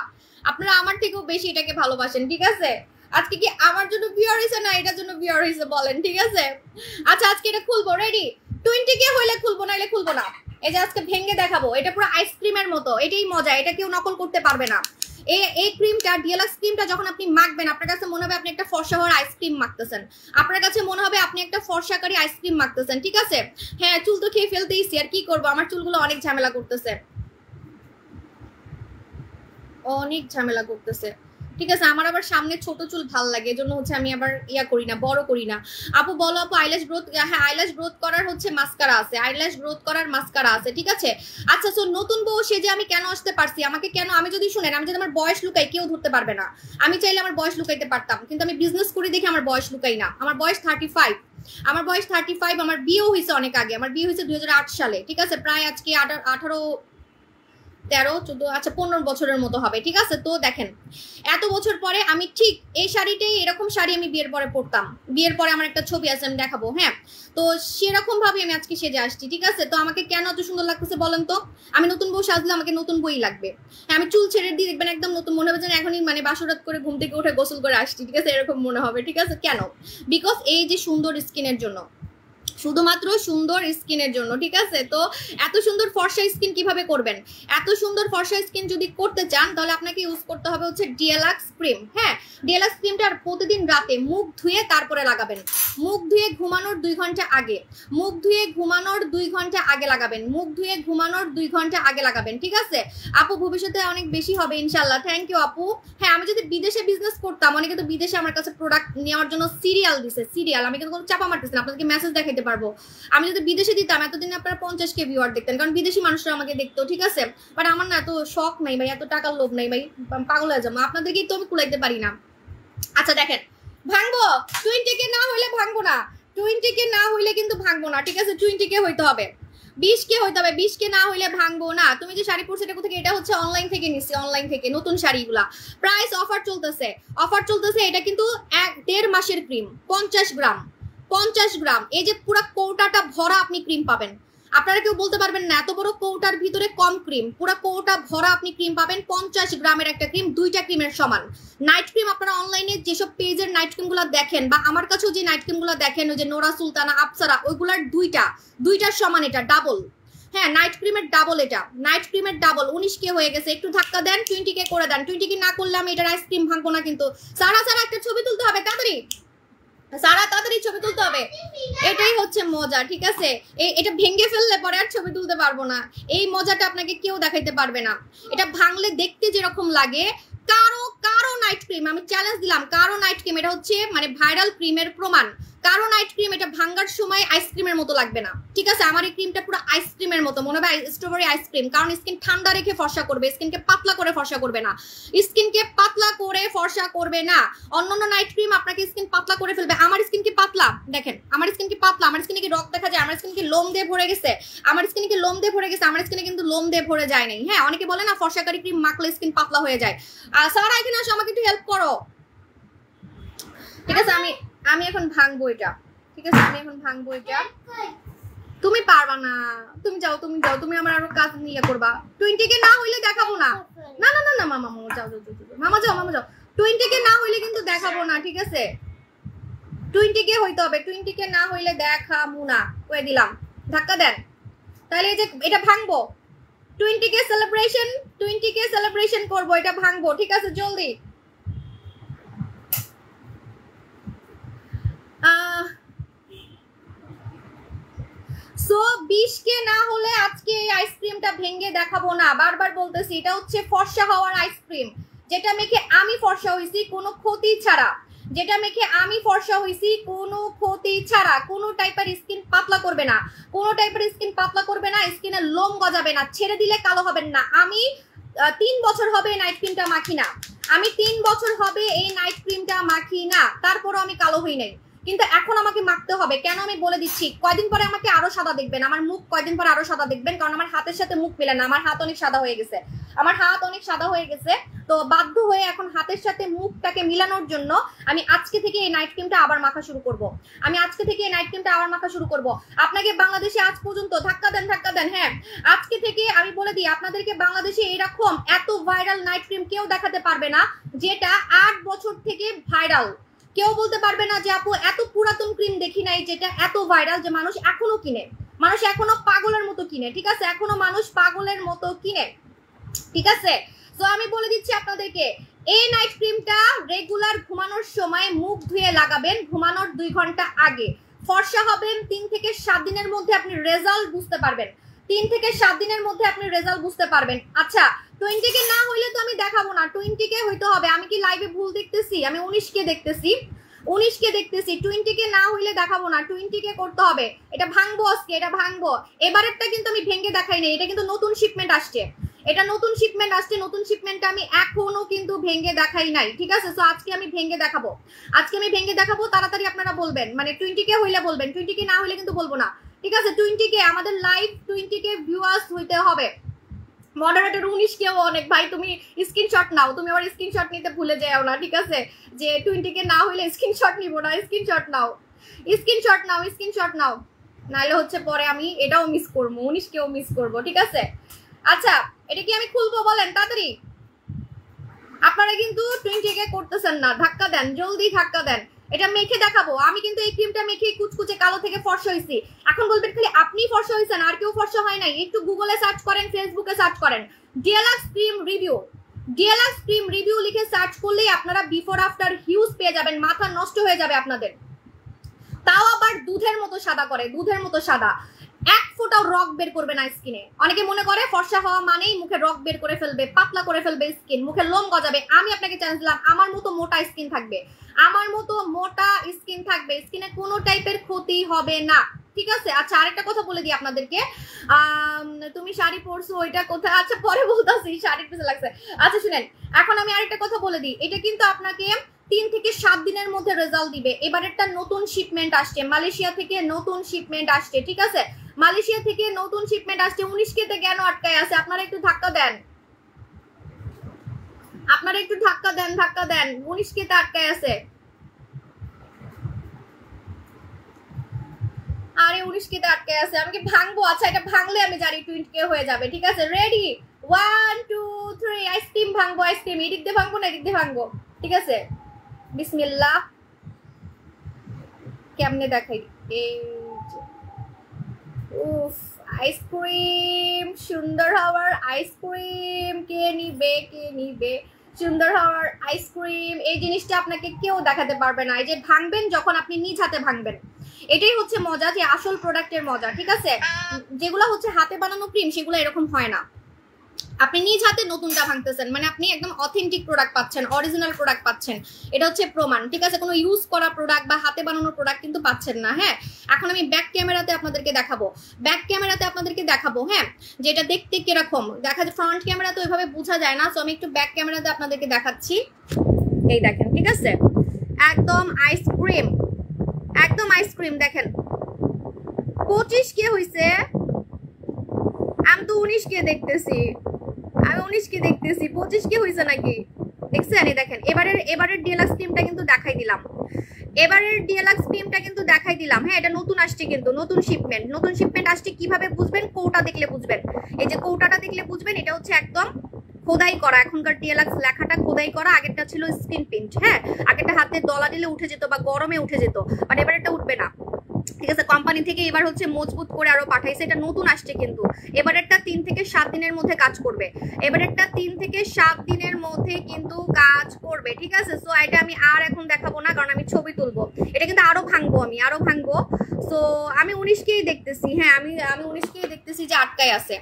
আপনারা আমার থেকেও বেশি এটাকে ভালোবাসেন, ঠিক আছে? আজকে কি আমার জন্য ভিউয়ার হইছে না এটার জন্য ভিউয়ার হইছে বলেন, ঠিক আছে? আচ্ছা আজকে এটা খুলবো, রেডি? 20K হইলে খুলবো, নাইলে খুলবো না। এই যে আজকে ভেঙে দেখাবো, এটা পুরো আইসক্রিমের মতো, এটাই মজা, এটা কেউ নকল করতে পারবে না। এই ক্রিমটা, ডিএলএক্স ক্রিমটা যখন আপনি মাখবেন, আপনার কাছে মনে হবে আপনি একটা ফর্সা হওয়ার আইসক্রিম মাখতেছেন, আপনার কাছে মনে হবে আপনি একটা ফর্সাকারী আইসক্রিম মাখতেছেন, ঠিক আছে? হ্যাঁ, চুল তো খেয়ে ফেলতেইছি, আর কি করবো, আমার চুলগুলো অনেক ঝামেলা করতেছে, অনেক ঝামেলা করতেছে, ঠিক আছে? আমার আবার সামনে ছোট চুল ভাল লাগে, এজন্য হচ্ছে আমি আবার ইয়া করি না, বড় করি না। আপু বলো আপু আইল্যাশ গ্রোথ, হ্যাঁ আইল্যাশ গ্রোথ করার হচ্ছে মাস্কারা আছে, আইল্যাশ গ্রোথ করার মাস্কারা আছে, ঠিক আছে? আচ্ছা, সো নতুন বউ সেজে আমি কেন আসতে পারছি? আমাকে কেন, আমি যদি শুনেন, আমি যদি আমার বয়স লুকাই কেউ ধরতে পারবে না, আমি চাইলে আমার বয়স লুকাইতে পারতাম, কিন্তু আমি বিজনেস করি দেখে আমার বয়স লুকাই না। আমার বয়স 35, আমার বয়স 35, আমার বিয়েও হয়েছে অনেক আগে, আমার বিয়ে হয়েছে 2008 সালে, ঠিক আছে? প্রায় আজকে 18, 13, 14, আচ্ছা 15 বছরের মতো হবে, ঠিক আছে? তো দেখেন এত বছর পরে আমি ঠিক এই শাড়িটাই, এরকম শাড়ি আমি বিয়ের পরে পরতাম, বিয়ের পরে আমার একটা ছবি আছে আমি দেখাবো, হ্যাঁ? তো সেরকম ভাবে আমি আজকে সেজে আসছি, ঠিক আছে? তো আমাকে কেন এত সুন্দর লাগতেছে বলেন তো? আমি নতুন বউ সাজলে আমাকে নতুন বই লাগবে, হ্যাঁ? আমি চুল ছেড়ে দিয়ে দেখবেন একদম নতুন মনে হবে, যেন এখনই মানে বাসরাত করে ঘুম থেকে উঠে গোসল করে আসছি, ঠিক আছে? এরকম মনে হবে, ঠিক আছে? কেন? বিকজ এই যে সুন্দর স্কিনের জন্য, শুধুমাত্র সুন্দর স্কিনের জন্য, ঠিক আছে? তো এত সুন্দর ফর্সা স্কিন কিভাবে করবেন? এত সুন্দর ফর্সা স্কিন যদি করতে চান তাহলে আপনাকে ইউজ করতে হবে হচ্ছে ডিএলএক্স ক্রিম। হ্যাঁ, ডিএলএক্স ক্রিমটা প্রতিদিন রাতে মুখ ধুয়ে তারপরে লাগাবেন, মুখ ধুয়ে ঘুমানোর 2 ঘন্টা আগে, মুখ ধুয়ে ঘুমানোর 2 ঘন্টা আগে লাগাবেন, মুখ ধুয়ে ঘুমানোর 2 ঘন্টা আগে লাগাবেন, ঠিক আছে আপু? ভবিষ্যতে অনেক বেশি হবে ইনশাল্লাহ। থ্যাংক ইউ আপু। হ্যাঁ, আমি যদি বিদেশে বিজনেস করতাম, অনেকে তো বিদেশে আমার কাছে প্রোডাক্ট নেওয়ার জন্য সিরিয়াল দিছে, সিরিয়াল, আমি কিন্তু কোনো চাপা মারতেছি না, আপনাদেরকে মেসেজ দেখাইতে পারবো। আমি যদি বিদেশে দিতাম এতদিন আপনারা 50K ভিউয়ার দেখতেন, কারণ বিদেশি মানুষরা আমাকে দেখতো, ঠিক আছে? বাট আমার না এত শখ নাই ভাই, এত টাকার লোভ নাই ভাই, পাগল হয়ে যাবো। আপনাদেরকেই তো আমি কুলাইতে পারি না। আচ্ছা দেখেন, ভাঙবো 20K না হইলে ভাঙবো না, 20K না হইলে কিন্তু ভাঙবো না, ঠিক আছে? 20K হইতে হবে, 20K হইতে হবে, 20K না হইলে ভাঙবো না। তুমি যে শাড়ি পরছো এটা কোথা থেকে? এটা হচ্ছে অনলাইন থেকে নিছি, অনলাইন থেকে নতুন শাড়িগুলা। প্রাইস অফার চলতেছে, অফার চলতেছে। এটা কিন্তু 1.5 মাসের ক্রিম, 50 গ্রাম, 50 গ্রাম। এই যে পুরো কৌটাটা ভরা আপনি ক্রিম পাবেন। আপনারা কেউ বলতে পারবেন না এত বড় কৌটার ভিতরে কম ক্রিম, পুরো কৌটা ভরা আপনি ক্রিম পাবেন। 50 গ্রামের একটা ক্রিম, 2টা ক্রিমের সমান। নাইট ক্রিম আপনারা অনলাইনে যেসব পেজের নাইট ক্রিমগুলো দেখেন, বা আমার কাছেও যে নাইট ক্রিমগুলো দেখেন, ওই যে নোরা সুলতানা, আপসারা, ওইগুলার দুইটার সমান এটা, ডাবল। হ্যাঁ, নাইট ক্রিমের ডাবল, এটা নাইট ক্রিমের ডাবল। 19K হয়ে গেছে, একটু ধাক্কা দেন, 20K করে দেন। 20K না করলে আমি এটার আইসক্রিম ভাঙবো না কিন্তু। সারা একটা ছবি তুলতে হবে তাড়াতাড়ি, সারা তাড়াতাড়ি ছবি তুলতে হবে। এটাই হচ্ছে মজা, ঠিক আছে? এটা ভেঙে ফেললে পরে আর ছবি তুলতে পারবো না। এই মজাটা আপনাকে কেউ দেখাইতে পারবে না। এটা ভাঙলে দেখতে যেরকম লাগে, কারো নাইট ক্রিম, আমি চ্যালেঞ্জ দিলাম, কারো নাইট ক্রিম, এটা হচ্ছে মানে ভাইরাল ক্রিমের প্রমাণ, কারো নাইট ক্রিম এটা ভাঙার সময় আইসক্রিমের মতো লাগবে না, ঠিক আছে? আমার এই ক্রিমটা পুরো আইসক্রিমের মতো, মনে হবে স্ট্রবেরি আইসক্রিম, কারণ স্কিন ঠান্ডা রেখে ফর্সা করবে, স্কিনকে পাতলা করে ফর্সা করবে না, স্কিনকে পাতলা করে ফর্সা করবে না। অন্যান্য নাইট ক্রিম আপনাকে স্কিন পাতলা করে ফেলবে, আমার স্কিন কি পাতলা? দেখেন আমার স্কিন কি পাতলা? আমার স্কিনে কি রক্ত দেখা যায়? আমার স্কিন কি লোম দিয়ে ভরে গেছে? আমার স্কিনে কি লোম দিয়ে ভরে গেছে? আমার স্কিনে কিন্তু লোম দিয়ে ভরে যায় নাই। হ্যাঁ, অনেকে বলে না ফর্সাকারী ক্রিম মাখলে স্কিন পাতলা হয়ে যায়। সারা এখানে আসো, আমাকে একটু হেল্প করো, ঠিক আছে? আমি এখন ভাঙবো এটা, ঠিক আছে? আমি এখন ভাঙবো এটা। তুমি পারবা না, তুমি যাও, তুমি যাও, তুমি আমার আরো কাজ নিয়ে করবা। 20K না হইলে দেখাবো না। না না না না মামা, যাও যাও মামা, যাও মামা, যাও। 20K না হইলে কিন্তু দেখাবো না, ঠিক আছে? 20K হইতে হবে, 20K না হইলে দেখাবো না, কয়ে দিলাম। ধাক্কা দেন, তাহলে এই যে এটা ভাঙবো। 20K সেলিব্রেশন, 20K সেলিব্রেশন করবো, এটা ভাঙবো, ঠিক আছে? জলদি। সো 20K না হলে আজকে এই আইসক্রিমটা ভেঙে দেখাবো না, বারবার বলতেছি। এটা হচ্ছে ফর্সা হওয়ার আইসক্রিম, যেটা মেখে আমি ফর্সা হইছি কোনো ক্ষতি ছাড়া, যেটা মেখে আমি ফর্সা হইছি কোনো ক্ষতি ছাড়া। কোনো টাইপের স্কিন পাতলা করবে না, কোনো টাইপের স্কিন পাতলা করবে না, স্কিনে লোম গজাবে না, ছেড়ে দিলে কালো হবেন না। আমি 3 বছর হবে এই নাইট ক্রিমটা মাখি না, আমি 3 বছর হবে এই নাইট ক্রিমটা মাখি না, তারপরও আমি কালো হই নাই। কিন্তু এখন আমাকে মাখতে হবে, কেন আমি বলে দিচ্ছি। কয়দিন পরে আমাকে আরো সাদা দেখবেন, আমার মুখ কয়দিন পরে আরো সাদা দেখবেন, কারণ আমার হাতের সাথে মুখ মিলে না, আমার হাত অনেক সাদা হয়ে গেছে, আমার হাত অনেক সাদা হয়ে গেছে। তো বাধ্য হয়ে এখন হাতের সাথে মুখটাকে মিলানোর জন্য আমি আজকে থেকে এই নাইট ক্রিমটা আবার মাখা শুরু করব। আমি আজকে থেকে এই নাইট ক্রিমটা আবার মাখা শুরু করব। আপনাকে বাংলাদেশে আজ পর্যন্ত ধাক্কা দেন, ধাক্কা দেন। হ্যাঁ, আজকে থেকে আমি বলে দিই আপনাদেরকে, বাংলাদেশে এরকম এত ভাইরাল নাইট ক্রিম কেউ দেখাতে পারবে না, যেটা 8 বছর থেকে ভাইরাল। কেউ বলতে পারবে না যে আপু এত পুরাতন ক্রিম দেখি নাই যেটা এত ভাইরাল, যে মানুষ এখনো কিনে, মানুষ এখনো পাগলের মতো কিনে, ঠিক আছে? এখনো মানুষ পাগলের মতো কিনে, ঠিক আছে? তো আমি বলে দিচ্ছি আপনাদেরকে, এই নাইট ক্রিমটা রেগুলার ঘুমানোর সময় মুখ ধুয়ে লাগাবেন, ঘুমানোর 2 ঘন্টা আগে। ফর্সা হবেন, 3 থেকে 7 দিনের মধ্যে আপনি রেজাল্ট বুঝতে পারবেন, 3 থেকে 7 দিনের মধ্যে আপনি রেজাল্ট বুঝতে পারবেন। আচ্ছা, 20K না হইলে তো আমি দেখাবো না, 20K হইতে হবে। আমি কি লাইভে ভুল দেখতেছি? আমি 19K দেখতেছি, 19K দেখতেছি। 20K না হইলে দেখাবো না, 20K করতে হবে। এটা ভাঙবো আজকে, এটা ভাঙবো। এবারেরটা কিন্তু আমি ভেঙে দেখাই নাই, এটা কিন্তু নতুন শিপমেন্ট আসছে, এটা নতুন শিপমেন্ট আসছে, নতুন শিপমেন্টটা আমি এখনো কিন্তু ভেঙে দেখাই নাই, ঠিক আছে? সো আজকে আমি ভেঙে দেখাবো, আজকে আমি ভেঙে দেখাবো। তাড়াতাড়ি আপনারা বলবেন, মানে 20K হইলে বলবেন, 20K না হইলে কিন্তু বলবো না, ঠিক আছে? 20K আমাদের লাইভ 20K ভিউয়ার্স হইতে হবে। মডারেটর 19K অনেক ভাই, তুমি স্ক্রিনশট নাও, তুমি আবার স্ক্রিনশট নিতে ভুলে যাও না, ঠিক আছে? যে 20K না হইলে স্ক্রিনশট নিব না, স্ক্রিনশট নাও, স্ক্রিনশট নাও, স্ক্রিনশট নাও, নাইলে হচ্ছে পরে আমি এটাও মিস করবো, 19Kও মিস করবো, ঠিক আছে? আচ্ছা, এটা কি আমি খুলবো বলেন তাড়াতাড়ি? আপনারা কিন্তু 20K করতেছেন না, ধাক্কা দেন, জলদি ধাক্কা দেন। এটা মেখে দেখাবো, আমি কিন্তু এই ক্রিমটা মেখে কুচকুচে কালো থেকে ফর্সা হইছি। এখন বলবেন খালি আপনি ফর্সা হইছেন, আর কেউ ফর্সা হয় নাই? একটু গুগলে সার্চ করেন, ফেসবুকে সার্চ করেন, DLX cream review, DLX cream review লিখে সার্চ করলেই আপনারা বিফোর আফটার হিউজ পেয়ে যাবেন, মাথা নষ্ট হয়ে যাবে আপনাদের। তাও আবার দুধের মতো সাদা করে, দুধের মতো সাদা, এক ফোঁটাও রক বের করবে না স্কিনে। অনেকে মনে করে ফর্সা হওয়া মানেই মুখে রক বের করে ফেলবে, পাতলা করে ফেলবে স্কিন, মুখে লোম গজাবে। আমি আপনাকে চ্যালেঞ্জ দিলাম, আমার মতো মোটা স্কিন থাকবে, আমার মতো মোটা স্কিন থাকবে, স্কিনে কোনো টাইপের ক্ষতি হবে না, ঠিক আছে? আচ্ছা আরেকটা কথা বলে দিই আপনাদেরকে, তুমি শাড়ি পরছো ওইটা কোথায়, আচ্ছা পরে বলতেছি, শাড়ির পিছনে লাগছে। আচ্ছা শুনেন, এখন আমি আরেকটা কথা বলে দিই, এটা কিন্তু আপনাকে 3 থেকে 7 দিনের মধ্যে রেজাল্ট দিবে। এবার একটা নতুন শিপমেন্ট আসছে মালয়েশিয়া থেকে, নতুন শিপমেন্ট আসছে, ঠিক আছে? মালয়েশিয়া থেকে নতুন শিপমেন্ট আসছে। 19K তে কেন আটকায় আছে? আপনারা একটু ধাক্কা দেন, আপনারা একটু ধাক্কা দেন, ধাক্কা দেন। 19K তে আটকায় আছে। আরে 19K তে আটকায় আছে, আমি কি ভাঙবো? আচ্ছা এটা ভাঙলে আমি জানি 20K হয়ে যাবে, ঠিক আছে? রেডি 1 2 3, আইসক্রিম ভাঙবো, আইসক্রিম এদিক দিয়ে ভাঙবো না এদিক দিয়ে ভাঙবো, ঠিক আছে? বিসমিল্লাহ। কেমনে দেখাই? এই উফ, আইসক্রিম, সুন্দর হওয়ার আইসক্রিম, কে নিবে, কে নিবে? সুন্দর হওয়ার আইসক্রিম, এই জিনিসটা আপনাকে কেউ দেখাতে পারবে না। এই যে ভাঙবেন যখন আপনি নিজ হাতে ভাঙবেন, এটাই হচ্ছে মজা, যে আসল প্রোডাক্টের মজা, ঠিক আছে? যেগুলো হচ্ছে হাতে বানানো ক্রিম সেগুলো এরকম হয় না। আপনি নিজ হাতে নতুনটা ভাঙতেছেন, মানে আপনি একদম অথেন্টিক প্রোডাক্ট পাচ্ছেন, অরিজিনাল প্রোডাক্ট পাচ্ছেন, এটা হচ্ছে প্রমাণ, ঠিক আছে? কোনো ইউজ করা প্রোডাক্ট বা হাতে বানানো প্রোডাক্ট কিন্তু পাচ্ছেন না। হ্যাঁ, এখন আমি ব্যাক ক্যামেরাতে আপনাদেরকে দেখাবো, ব্যাক ক্যামেরাতে আপনাদেরকে দেখাবো, হ্যাঁ, যেটা দেখতে কিরকম দেখা যায়। ফ্রন্ট ক্যামেরা তো ওইভাবে বোঝা যায় না, সো আমি একটু ব্যাক ক্যামেরাতে আপনাদেরকে দেখাচ্ছি। এই দেখেন, ঠিক আছে? একদম আইসক্রিম, একদম আইসক্রিম। দেখেন 25K হইছে, আমি তো 19K দেখতেছি, আমি 19K দেখতেছি, 25K হয়েছে নাকি দেখছেন? এই দেখেন, এবারের ডিএলএক্স ক্রিমটা কিন্তু দেখাই দিলাম, এবারের ডিএলএক্স ক্রিমটা কিন্তু দেখাই দিলাম। হ্যাঁ, এটা নতুন আসছে কিন্তু, নতুন শিপমেন্ট আসছে। কিভাবে বুঝবেন? কৌটা দেখলে বুঝবেন, এই যে কৌটাটা দেখলে বুঝবেন, এটা হচ্ছে একদম খোদাই করা, এখনকার ডিএলএক্স লেখাটা খোদাই করা। আগেরটা ছিল স্ক্রিন প্রিন্ট, হ্যাঁ, আগেরটা হাতে দলা দিলে উঠে যেত বা গরমে উঠে যেত, বাট এবার এটা উঠবে না, ঠিক আছে? কোম্পানি থেকে এবার হচ্ছে মজবুত করে আরো পাঠাইছে, এটা নতুন আসছে কিন্তু। এবারেরটা 3 থেকে 7 দিনের মধ্যে কাজ করবে, এবারেরটা 3 থেকে 7 দিনের মধ্যে কিন্তু কাজ করবে, ঠিক আছে? সো এটা আমি আর এখন দেখাবো না, কারণ আমি ছবি তুলবো, এটা কিন্তু আরো ভাঙবো, আমি আরো ভাঙবো। সো আমি 19Kই দেখতেছি, হ্যাঁ আমি 19Kই দেখতেছি যে আটকায় আছে,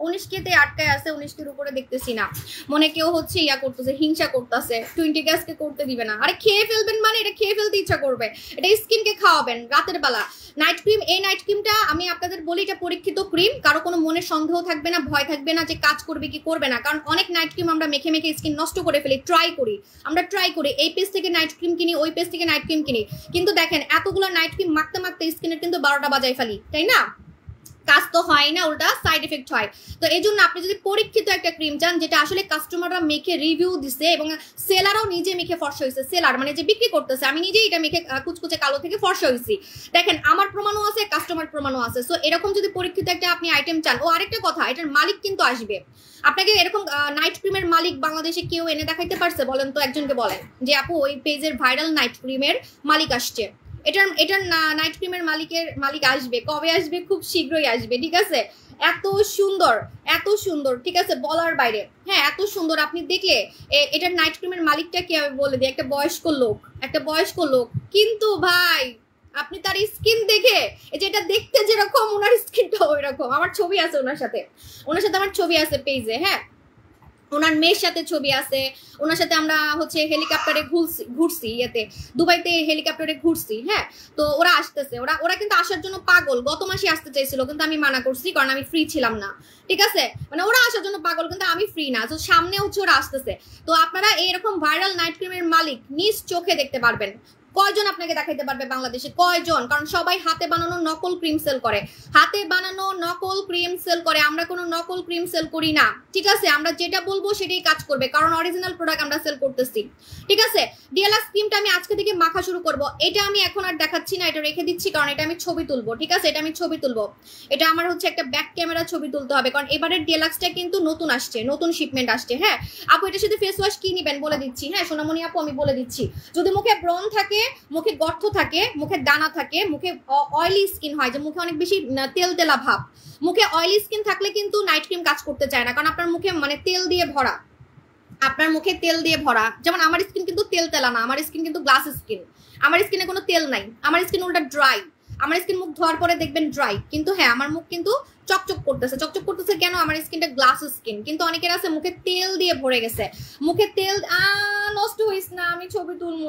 19K তে আটকায় আছে, 19K এর উপরে দেখতেছি না। মনে কেউ হচ্ছে ইয়া করতেছে, হিংসা করতেছে, 20K কে করতে দিবে না। আরে খেয়ে ফেলবেন, মানে এটা খেয়ে ফেলতে ইচ্ছা করবে, এটা স্কিনকে খাওয়াবেন রাতের বেলা। নাইট ক্রিম, এই নাইট ক্রিমটা আমি আপনাদের বলি, এটা পরীক্ষিত ক্রিম, কারো কোনো মনের সন্দেহ থাকবে না, ভয় থাকবে না যে কাজ করবে কি করবে না। কারণ অনেক নাইট ক্রিম আমরা মেখে মেখে স্কিন নষ্ট করে ফেলি, ট্রাই করি, এই পেজ থেকে নাইট ক্রিম কিনি, ওই পেজ থেকে নাইট ক্রিম কিনি, কিন্তু দেখেন এতগুলো নাইট ক্রিম মাখতে মাখতে স্কিনের কিন্তু 12টা বাজায় ফেলি, তাই না? কাজ তো হয় না, উল্টা সাইড এফেক্ট হয়। তো এই জন্য আপনি যদি পরীক্ষিত একটা ক্রিম চান, যেটা আসলে কাস্টমাররা মেখে রিভিউ দিছে এবং সেলারও নিজে মেখে ফর্সা হয়েছে, সেলার মানে যে বিক্রি করতেছে, আমি নিজেই এটা মেখে কুচকুচে কালো থেকে ফর্সা হয়েছি, দেখেন আমার প্রমাণও আছে, কাস্টমার প্রমাণও আছে। সো এরকম যদি পরীক্ষিত একটা আপনি আইটেম চান, ও আরেকটা কথা, এটার মালিক কিন্তু আসবে আপনাকে। এরকম নাইট ক্রিমের মালিক বাংলাদেশে কেউ এনে দেখাইতে পারছে? বলেন তো, একজনকে বলেন যে আপু ওই পেজের ভাইরাল নাইট ক্রিমের মালিক আসছে। এটার নাইট ক্রিমের মালিক আসবে, কবে আসবে? খুব শীঘ্রই আসবে, ঠিক আছে? এত সুন্দর, এত সুন্দর, ঠিক আছে, বলার বাইরে। হ্যাঁ, এত সুন্দর, আপনি দেখলে এটার নাইট ক্রিমের মালিকটা কি হবে বলে দিই, একটা বয়স্ক লোক, কিন্তু ভাই আপনি তার স্কিন দেখে, এই যে এটা দেখতে যেরকম, ওনার স্কিনটা ওই রকম। আমার ছবি আছে ওনার সাথে আমার ছবি আছে পেজে, হ্যাঁ, ওনার মেয়ের সাথে ছবি আছে, ওনার সাথে আমরা হচ্ছে হেলিকপ্টারে ঘুরছি, ইয়েতে দুবাইতে হেলিকপ্টারে ঘুরছি। হ্যাঁ, তো ওরা আসতেছে, ওরা কিন্তু আসার জন্য পাগল, গত মাসে আসতে চাইছিল, কিন্তু আমি মানা করছি, কারণ আমি ফ্রি ছিলাম না, ঠিক আছে? মানে ওরা আসার জন্য পাগল, কিন্তু আমি ফ্রি না। তো সামনে হচ্ছে ওরা আসতেছে। তো আপনারা এইরকম ভাইরাল নাইট ক্রিমের মালিক নিজ চোখে দেখতে পারবেন। কয়জন আপনাকে দেখাইতে পারবে বাংলাদেশে? কয়জন? কারণ সবাই হাতে বানানো নকল ক্রিম সেল করে, আমরা কোনো নকল ক্রিম সেল করি না, ঠিক আছে? আমরা যেটা বলবো সেটাই কাজ করবে, কারণ অরিজিনাল প্রোডাক্ট আমরা সেল করতেছি, ঠিক আছে? ডিএলএক্স ক্রিমটা আমি আজকে থেকে মাখা শুরু করব। এটা আমি এখন আর দেখাচ্ছি না, এটা রেখে দিচ্ছি, কারণ এটা আমি ছবি তুলবো, ঠিক আছে? এটা আমার হচ্ছে একটা ব্যাক ক্যামেরা ছবি তুলতে হবে, কারণ এবারের ডিএলএক্সটা কিন্তু নতুন আসছে, নতুন শিপমেন্ট আসছে। হ্যাঁ আপু, এটার সাথে ফেস ওয়াশ কি নিবেন বলে দিচ্ছি। হ্যাঁ সোনামণি আপু, আমি বলে দিচ্ছি। যদি মুখে ব্রণ থাকে, মুখে গর্ত থাকে, মুখে দানা থাকে, মুখে অয়েলি স্কিন হয়, যে মুখে অনেক বেশি তেলা ভাব, মুখে অয়েলি স্কিন থাকলে কিন্তু নাইট ক্রিম কাজ করতে চায় না, কারণ আপনার মুখে মানে তেল দিয়ে ভরা। আপনার মুখে তেল দিয়ে ভরা, যেমন আমার স্কিন কিন্তু তেল তেলা না, আমার স্কিন কিন্তু গ্লাস স্কিন, আমার স্কিনে কোনো তেল নাই, আমার স্কিন উল্টা ড্রাই, আমার স্কিন মুখ ধোয়ার পরে দেখবেন ড্রাই, কিন্তু হ্যাঁ আমার মুখ কিন্তু চকচক করতেছে। চকচক করতেছে কেন? আমার স্কিনটা গ্লাস স্কিন। কিন্তু অনেকের আছে মুখে তেল দিয়ে ভরে গেছে, মুখে তেল নষ্ট হইস না, আমি ছবি তুলবো,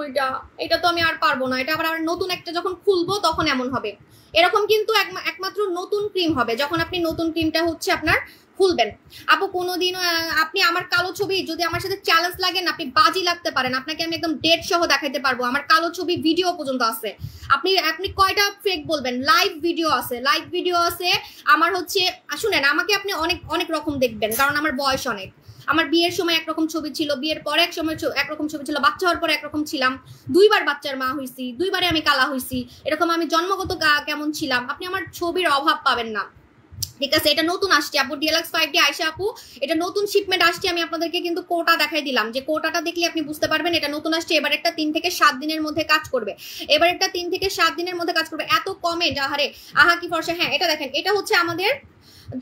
এটা তো আমি আর পারবো না, এটা আবার নতুন একটা যখন খুলবো তখন এমন হবে। এরকম কিন্তু একমাত্র নতুন ক্রিম হবে, যখন আপনি নতুন ক্রিমটা হচ্ছে আপনার খুলবেন। আপু কোনোদিনও আপনি আমার কালো ছবি যদি আমার সাথে চ্যালেঞ্জ লাগেন, আপনি বাজি লাগতে পারেন, আপনাকে আমি একদম ডেট সহ দেখাইতে পারবো, আমার কালো ছবি ভিডিও পর্যন্ত আছে। আপনি কয়টা ফেক বলবেন? লাইভ ভিডিও আছে, লাইভ ভিডিও আছে আমার হচ্ছে। শুনেন, আমাকে আপনি অনেক অনেক রকম দেখবেন, কারণ আমার বয়স অনেক। আমার বিয়ের সময় একরকম ছবি ছিল, বিয়ের পরে এক সময় একরকম ছবি ছিল, বাচ্চা হওয়ার পরে একরকম ছিলাম, 2বার বাচ্চার মা হইছি, 2বারে আমি কালা হইছি, এরকম আমি জন্মগত কেমন ছিলাম, আপনি আমার ছবির অভাব পাবেন না। ঠিক আছে, এটা নতুন আসছে আপু, ডিএলএক্স 5D আয়শা আপু, এটা নতুন শিপমেন্ট আসছে। আমি আপনাদেরকে কিন্তু কোটা দেখাই দিলাম, যে কোটাটা দেখলে আপনি বুঝতে পারবেন এটা নতুন আসছে। এবার একটা 3 থেকে 7 দিনের মধ্যে কাজ করবে, এবার একটা 3 থেকে 7 দিনের মধ্যে কাজ করবে। এত কমেন্ট, আহারে আহা কি ফর্সা। হ্যাঁ এটা দেখেন, এটা হচ্ছে আমাদের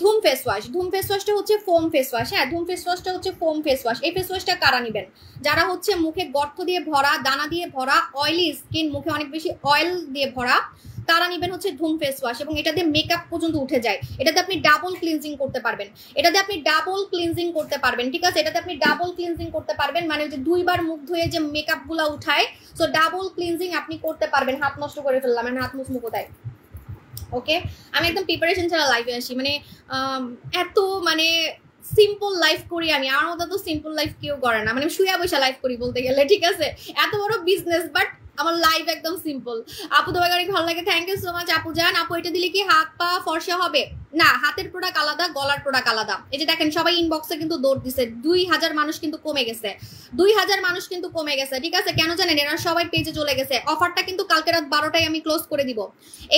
ধুম ফেস ওয়াশ। ধুম ফেস ওয়াশটা হচ্ছে ফোম ফেস ওয়াশ। হ্যাঁ ধুম ফেস ওয়াশটা হচ্ছে ফোম ফেস ওয়াশ। এই ফেস ওয়াশটা কারা নিবেন? যারা হচ্ছে মুখে গর্ত দিয়ে ভরা, দানা দিয়ে ভরা, অয়েলি স্কিন, মুখে অনেক বেশি অয়েল দিয়ে ভরা, তারা নিবেন হচ্ছে ধুম ফেস ওয়াশ। এবং এটা দিয়ে মেকআপ পর্যন্ত উঠে যায়, এটাতে আপনি ডাবল ক্লিনজিং করতে পারবেন, এটাতে আপনি ডাবল ক্লিনজিং করতে পারবেন। ঠিক আছে, এটাতে আপনি ডাবল ক্লিনজিং করতে পারবেন, মানে যে 2বার মুখ ধুয়ে যে মেকআপ গুলা উঠায়, সো ডাবল ক্লিনজিং আপনি করতে পারবেন। হাত নষ্ট করে ফেললাম, মানে হাত মুছমু কোথায়? ওকে, আমি একদম প্রিপারেশন ছাড়া লাইভে আসি, মানে এত মানে সিম্পল লাইফ করি আমি, আমার মতো তো সিম্পল লাইফ কেউ করে না, মানে শুয়ে বসে লাইফ করি বলতে গেলে। ঠিক আছে, এত বড় বিজনেস, বাট আমার লাইফ একদম সিম্পল। আপু তোমার অনেক ভালো লাগে, থ্যাংক ইউ সো মাচ আপু জান। আপু এটা দিলে কি হাত পা ফর্সা হবে? না, হাতের প্রোডাক্ট আলাদা, গলার প্রোডাক্ট আলাদা। এই যে দেখেন সবাই ইনবক্সে কিন্তু দৌড় দিছে, 2000 মানুষ কিন্তু কমে গেছে, 2000 মানুষ কিন্তু কমে গেছে। ঠিক আছে, কেন জানেন? এরা সবাই পেজে চলে গেছে। অফারটা কিন্তু কালকে রাত 12টায় আমি ক্লোজ করে দিব।